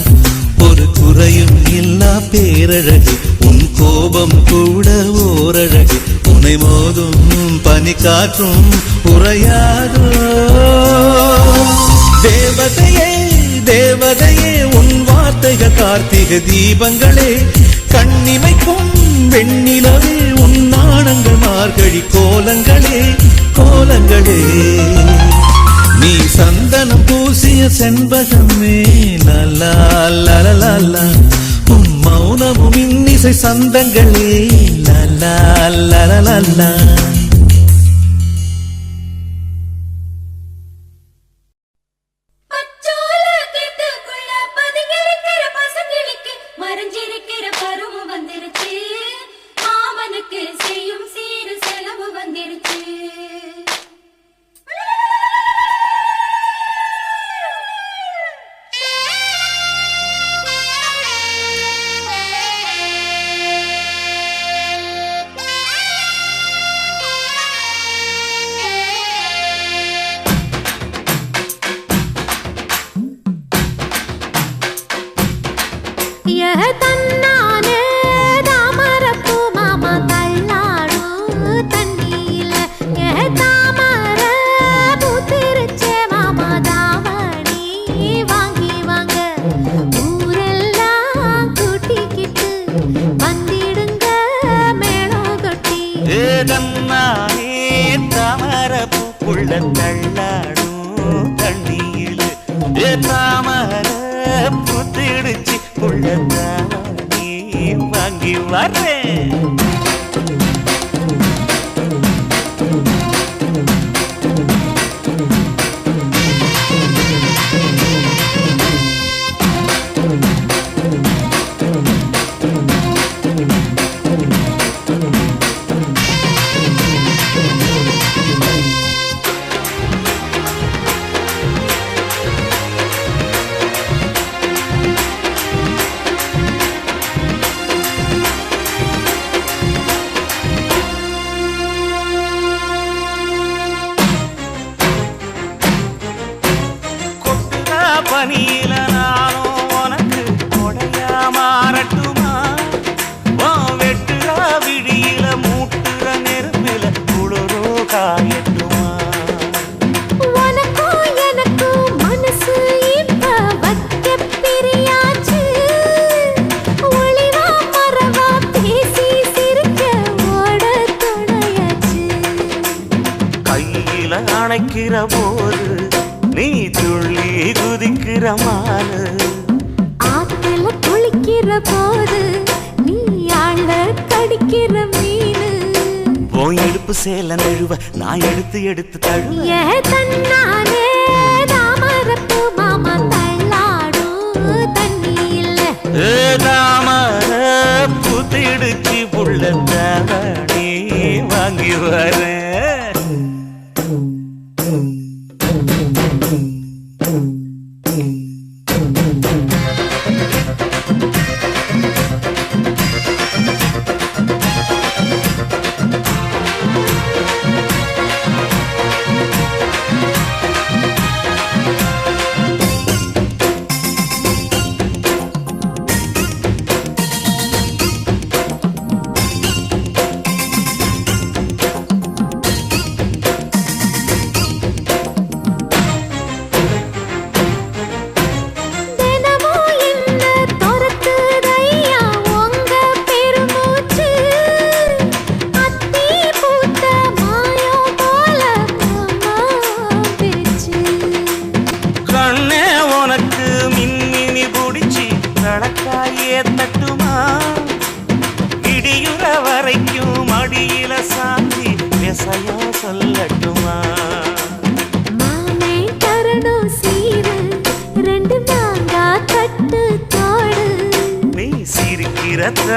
ஒரு குறையும் இல்லா பேரழகு உன் கோபம் கூட ஓரழகு உன்னை மோதும் பனி காற்றும் உறையாதோ தேவதையே தேவதையே உன் வார்த்தைகள் கார்த்திகை தீபங்களே கண்ணிமைக்கும் வெண்ணிலவே உன் நாணங்கள் மார்கழி கோலங்களே கோலங்களே நீ சந்தனம் பூசிய செண்பகமே லலா லலா உன் மௌனமும் இன்னிசை சந்தங்களே லலா லலா மறைஞ்சிருக்கிற பருவம் வந்துருச்சு மாமனுக்கு செய்யும் சீரு செலவு வந்துருச்சு தன்னானே தாமரப்பூ மாமா தள்ளாடும் தண்ணியில தாமர பூத்திருச்சே மாமா தாவணி வாங்கி வாங்க ஊரெல்லாம் கூட்டிக்கிட்டு வந்திடுங்க மேளம் கொட்டி தன்னானே தாமரப்பூக்குள்ள தள்ளாடும் தண்ணியில தாமர பூத்திடுச்சு நீ வாங்கி வரேன் பனியில நானும் உனக்கு கொடையா மாறட்டுமா வெட்டுற விடியில மூட்டுற நெருப்பில குளிரோ காயட்டுமா உனக்கும் எனக்கும் மனசு இப்ப வைக்க பிரியாச்சு ஒளிவா மரவா பேசி சிரிக்க ஓட துணையாச்சு கையில அணைக்கிற போது நீ துள்ளி குதிக்கிற மானு ஆத்துல குளிக்கிற போது நீ ஆள கடிக்கிற மீனு போய் எடுப்பு சேல நழுவ நான் எடுத்து எடுத்து தழுவ தன்னானே தாமரப்பூ மாமா தள்ளாடும் தண்ணியில தாமர புத்திடுச்சு புள்ள தாவணி வாங்கி வரேன்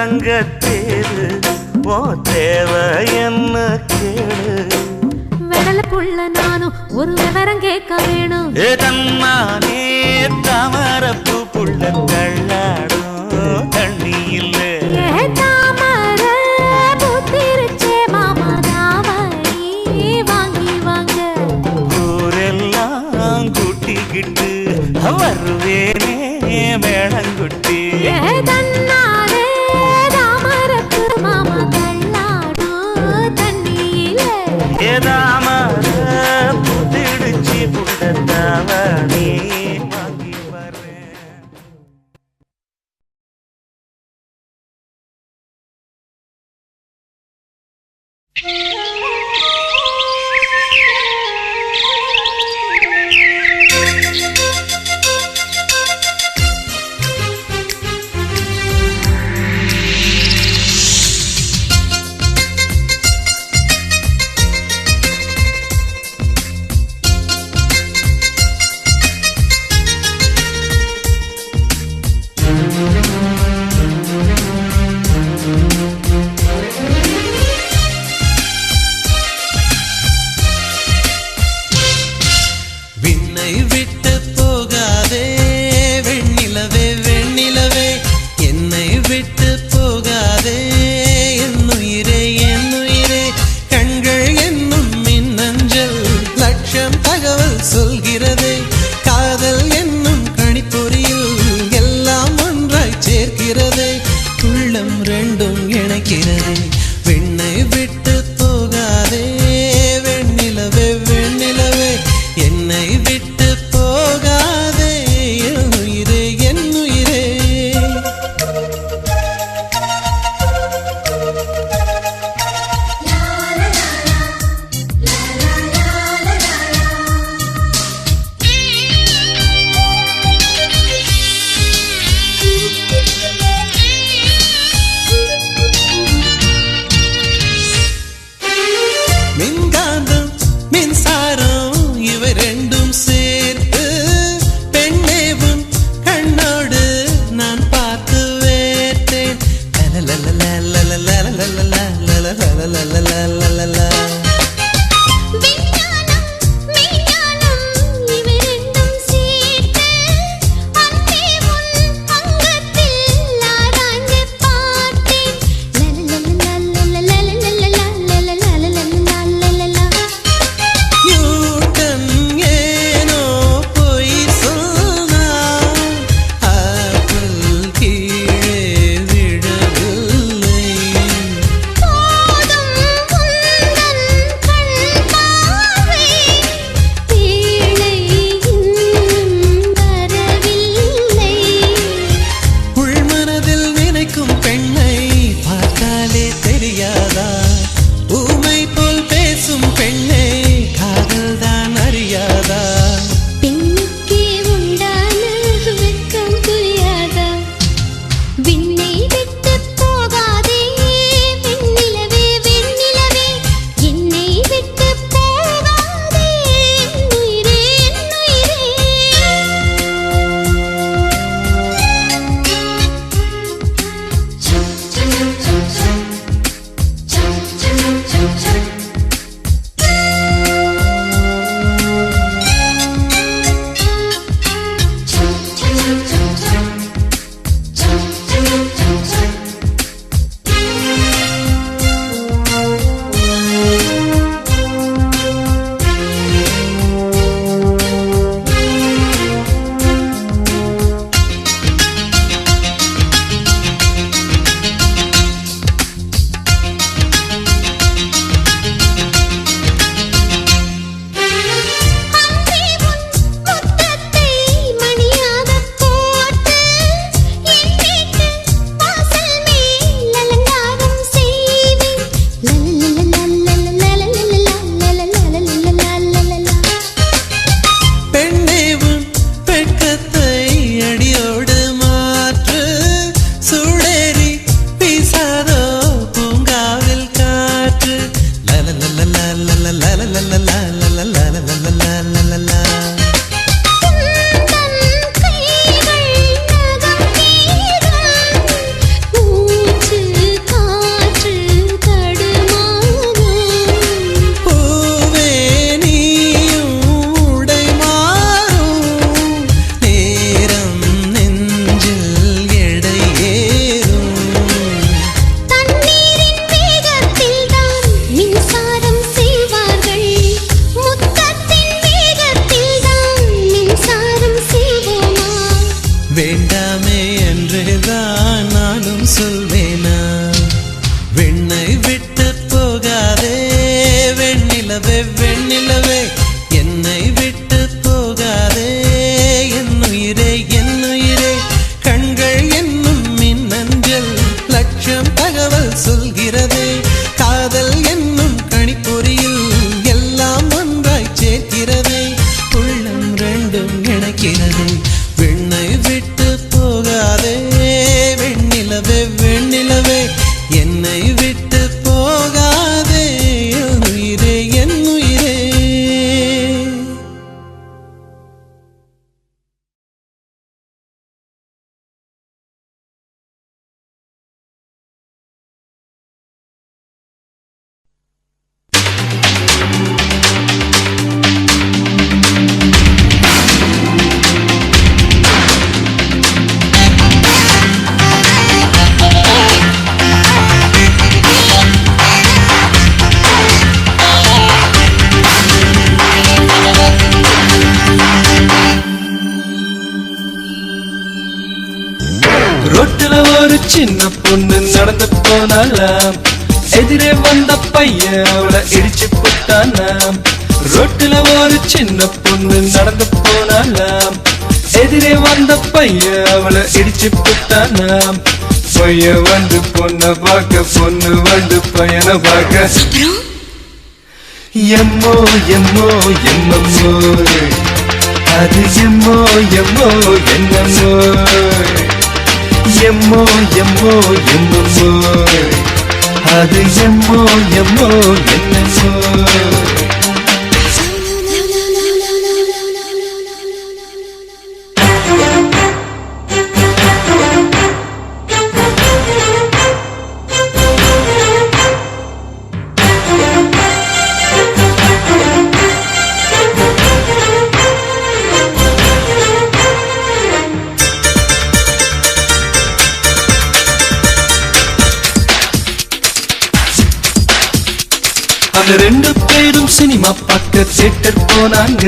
தங்கத்தேரு ஓ தேவை என்ன கேளு விரல புள்ள நானும் ஒரு விவரம் கேட்க வேணும் தன்னானே தாமரப்பு புள்ள தள்ளாடும் தண்ணி இல்ல தாமர பூத்திருச்சே மாமா தாவணி வாங்கி வாங்க ஊரெல்லாம் கூட்டிக்கிட்டு வருவேனே மேளங்குட்டி தன்னாலே தாமரப்பு மாமா தள்ளாடும் தண்ணியில தாமர புதிடுச்சி புள்ள தாவணி வாங்கி வரேன் விண்ணை விட்டு போகாதே வெண்ணிலவே வெண்ணிலவே என்னை விட்டு போகாதே என்னுயிரே என்னுயிரே கண்கள் என்னும் மின்னஞ்சல் லட்சம் தகவல் சொல்கிறதே காதல் என்னும் கணிப்பொறியில் எல்லாம் ஒன்றாய் சேர்க்கிறதே உள்ளம் ரெண்டும் இணைக்கிறதே விண்ணை விட்டு போகாதே வெண்ணிலவே வெண்ணிலவே என்னை விட்டு போகாதே என்னுயிரே என்னுயிரே மின்காந்தம் மின்சாரம் இவை ரெண்டும் சேர்த்து பெண்ணேவும் கண்ணோடு நான் பார்த்து வேட்டேன் விஞ்ஞானம் மெய்ஞானம் இவை ரெண்டும் சேர்த்து அன்பே உன் அங்கத்தில் ஆராய்ந்து பார்த்தேன் நியூட்டன் ஏனோ பொய் சொன்னான் ஆப்பிள் கீழே விழவில்லை போதும் உந்தன் கண் பார்வை கீழே இன்னும் வரவில்லை உள்மனதில் நினைக்கும் பெண்ணை பார்த்தாலே தெரியாதா ஊமை போல் பேசும் பெண்ணே காதல்தான் அறியாதா பெண்ணுக்கே உண்டான வெட்கம் புரியாதா விண்ணை விட்டு போகாதே வெண்ணிலவே வெண்ணிலவே என்னை விட்டு போகாதே என்னுயிரே என்னுயிரே வெண்ணிலவே வெண்ணிலவே என்னை விட்டு போகாதே என்னுயிரே என்னுயிரே கண்கள் என்னும் மின்னஞ்சல் லட்சம் தகவல் சொல்கிறதே காதல் என்னும் கணிப்பொறியில் எல்லாம் ஒன்றாய் சேர்க்கிறதே உள்ளம் ரெண்டும் இணைக்கிறது வெண்ணை விட்டு போகாதே வெண்ணிலவே வெண்ணிலவே என்னை விட்டு போகாதே என்னுயிரே என்னுயிரே ரோட்டுல ஒரு சின்ன பொண்ணு நடந்து போனாலாம் எதிரே வந்த பையன் அவளை இடிச்சு போட்டானாம் ரோட்டுல ஒரு சின்ன பொண்ணு நடந்து போனாலாம் எதிரே வந்த பையன் அவளை இடிச்சு போட்டானாம் பையன் வந்து பொண்ணை பார்க்க பொண்ணு வந்து பையனை பார்க்க எம்மோ எம்மோ எம்மம்மோ அது எம்மோ எம்மோ என்னம்மோ எம்மோ எம்மோ எம்மம்மோ அது எம்மோ எம்மோ என்னம்மோ அந்த ரெண்டு பேரும் சினிமா பார்க்க தியேட்டர் போனாங்க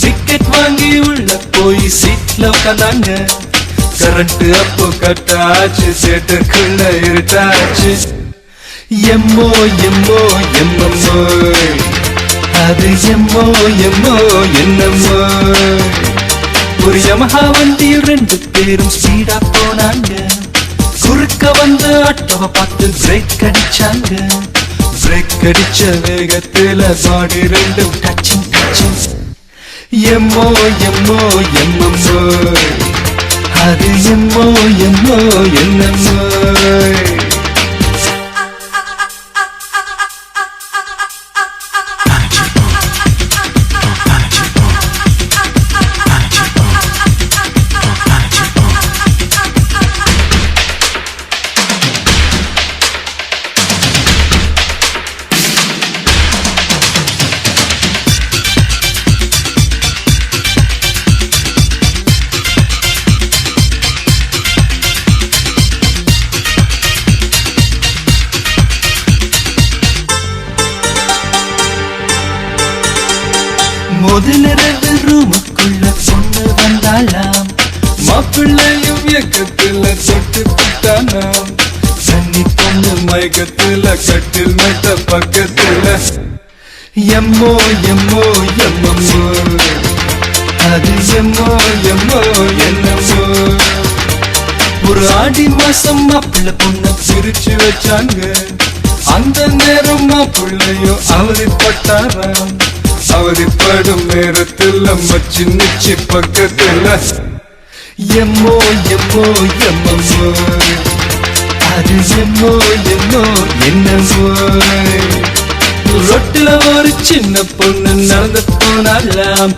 டிக்கெட் வாங்கி உள்ள போய் சீட்ல உட்காந்தாங்க கரண்ட் அப்போ கட்டாச்சு தியேட்டருக்குள்ள இருட்டாச்சு எம்மோ எம்மோ எம்மம்மோ அது எம்மோ எம்மோ என்னம்மோ ஒரு யமஹா வண்டியில் ரெண்டு பேரும் ஸ்பீடா போனாங்க குறுக்க வந்து ஆட்டோவை பார்த்து பிரேக் அடிச்சாங்க பிரேக் அடிச்ச வேகத்துல பாடி ரெண்டும் டச்சிங் டச்சிங் எம்மோ எம்மோ எம்மம்மோ அது எம்மோ எம்மோ என்னம்மோ முதலிரவு ரூமுக்குள்ள பொண்ணு வந்தாளாம் மாப்பிள்ளையும் இயக்கத்துல தொட்டு விட்டானாம் தண்ணி பொண்ணு மயக்கத்துல கட்டில் மெத்த பக்கத்துல எம்மோ எம்மோ எம்மம்மோ அது எம்மோ எம்மோ என்னம்மோ ஒரு ஆடி மாசம் மாப்பிள்ளை பொண்ண பிரிச்சு வச்சாங்க அந்த நேரம் மாப்பிள்ளையும் அவதிப்பட்டாராம் அவதிப்படும் நேரத்தில் மச்சி நிச்சி பக்கத்தில் எம்மோ எம்மோ எம்மம்மோ அது எம்மோ எம்மோ என்னம்மோ ரொட்டில ஒரு சின்ன பொண்ணு நடந்து போனாலாம்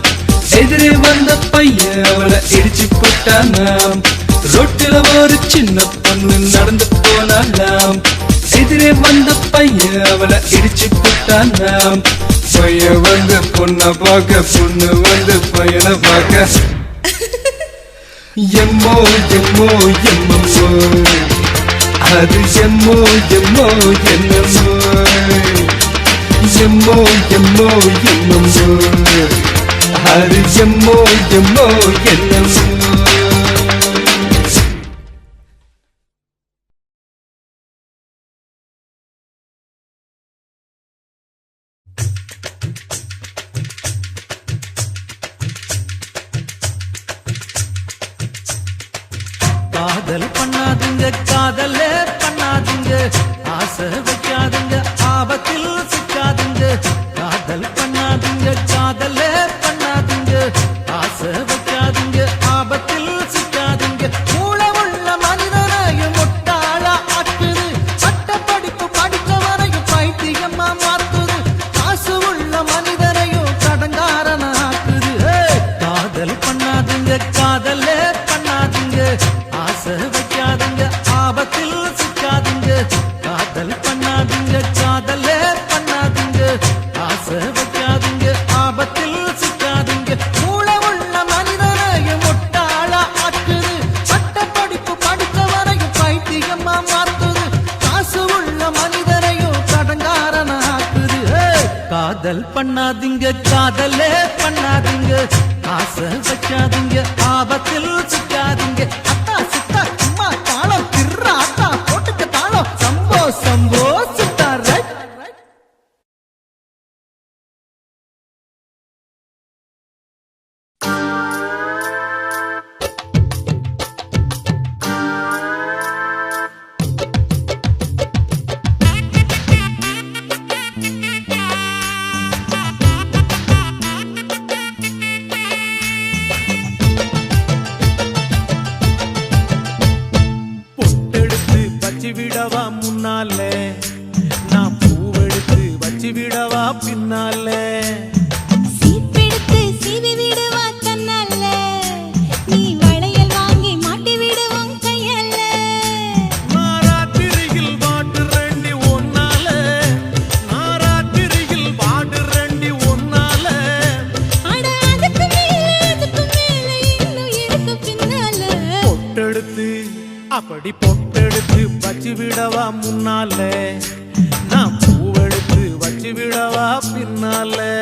எதிரே வந்த பையன் அவளை இடிச்சு போட்டானாம் ரொட்டில ஒரு சின்ன பொண்ணு நடந்து போனாலாம் எதிரே வந்த பையன் அவளை இடிச்சு போட்டானாம் பையன் வந்து பொண்ணை பார்க்க பொண்ணு வந்து பையனை பார்க்க எம்மோ எம்மோ எம்மம்மோ அது எம்மோ எம்மோ என்னம்மோ எம்மோ எம்மோ எம்மம்மோ அது எம்மோ எம்மோ என்னம்மோ காதல் பண்ணாதுங்க காதலே பண்ணாதுங்க ஆசை வைக்காதுங்க ஆபத்தில் சிக்காதுங்க காதல் பண்ணாதுங்க காதலே பண்ணாதுங்க ஆசை வைக்காதுங்க ஆபத்தில் சிக்காதுங்க மூளை உள்ள மனிதனையும் முட்டாளா ஆக்குது சட்ட படிப்பு படித்தவரையும் பைத்தியமா மாத்துது காசு உள்ள மனிதனையும் கடங்காரன ஆக்குது காதல் பண்ணாதுங்க காதலே பண்ணாதுங்க ஆசை வைக்காதுங்க ஆபத்தில் சிக்காதுங்க காதல் பண்ணாதுங்க காதலே பண்ணாதுங்க ஆசை வைக்காதுங்க ஆபத்தில் சிக்காதுங்க மூளை உள்ள மனிதனையும் முட்டாளா ஆக்குது சட்ட படிப்பு படித்தவரையும் பைத்தியமா மாத்துது காசு உள்ள மனிதரையும் கடங்காரன ஆக்குது காதல் பண்ணாதீங்க காதலே பண்ணாதீங்க ஆசை வைக்காதீங்க ஆபத்தில் சிக்காதீங்க அத்தா சித்தா சும்மா தாளம் திர்ற அத்தா போட்டுக்க தாளம் சம்போ சம்போ சித்தா ரைட் பொட்டெடுத்து வச்சு விடவா முன்னாலே நான் பூவெடுத்து வச்சு விடவா பின்னாலே சீப்பெடுத்து சீவி விடுவா தன்னால நீ வளையல் வாங்கி மாட்டி விடுவோம் கையால நாராத்திரியில் பாட்டு ரெண்டி ஒன்னால நாராத்திரியில் பாட்டு ரெண்டி ஒன்னால அட அதுக்கு மேல இன்னும் இருக்கு பின்னால பொட்டெடுத்து அப்படி பொட்டெடுத்து வச்சு விடவா முன்னாலே நான் பூவெடுத்து வச்சு விடவா பின்னாலே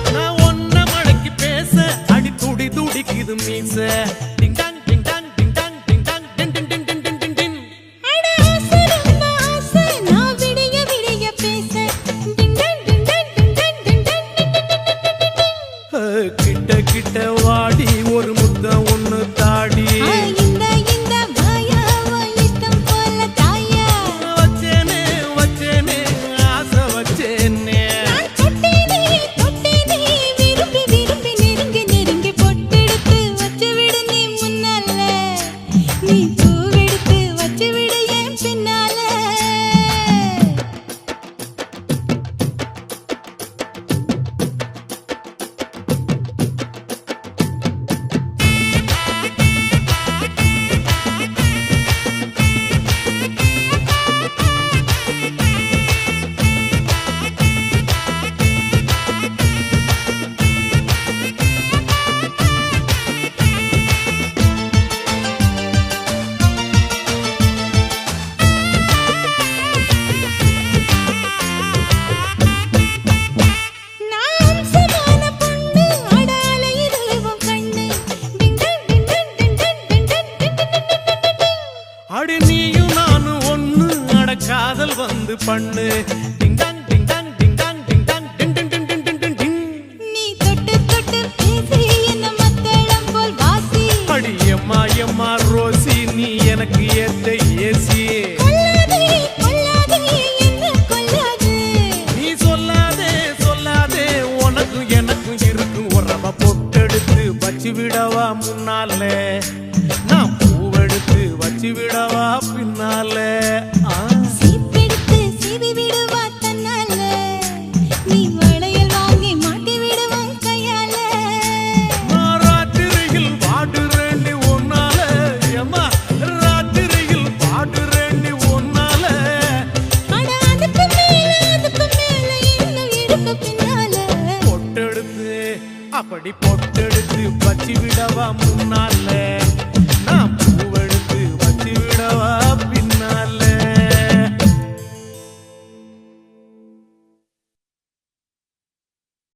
நான் ஒன்ன மடக்கி பேச அடி துடி துடிக்குது மீச ding dong ding dong ding dong ding dong டின் டின் டின் டின் டின் டின் டின் அட ஆசை ரொம்ப ஆசை நான் விடிய விடிய பேச டிங் டன் டிங் டன் டிங் டன் டிங் டன் டிங் டன் டிங் கிட்ட கிட்ட வாடி ஒரு முத்த ஒண்ணு தாடி இந்த வாயா இஷ்டம் போல தாயா வச்சேனே வச்சேனே ஆசை வச்சேனே நான் தொட்டேனே விரும்பி விரும்பி நெருங்கி நெருங்கி பொட்டெடுத்து வச்சு விடு நீ முன்னால நீ பூவெடுத்து வச்சு விடு என் பின்னால நான் சமான பொண்ணு அடால இதுவும் கண்ணு டிங் டன் டிங் டன் டிங் டன் டிங் டன் டிங் டன் அடி நீயும் நானும் ஒண்ணு அட காதல் வந்து பண்ணு ding dong ding dong ding dong ding dong டின் டின் டின் டின் டின் டின் டின் நீ தொட்டு தொட்டு பேசி என்ன மத்தளம் போல் வாசி அடி எம்மா எம்மா ரோசி நீ எனக்கு ஏத்த ஏசி கொல்லாதே கொல்லாதே என்ன கொல்லாதே நீ சொல்லாதே சொல்லாதே உனக்கும் எனக்கும் இருக்கும் உறவ பொட்டெடுத்து வச்சு விடவா முன்னாலே நான் பூவெடுத்து வச்சு விடவா பின்னாலே சீப்பெடுத்து சீவி விடுவா தன்னால நீ வளையல் வாங்கி மாட்டி விடுவோம் கையால ராத்திரியில் பாடு ரெண்டி ஒன்னால எம்மா ராத்திரியில் பாடு ரெண்டி ஒன்னால அட அதுக்கு மேல இன்னும் இருக்கு பின்னால பொட்டெடுத்து அப்படி பொட்டெடுத்து வச்சு விடவா முன்னால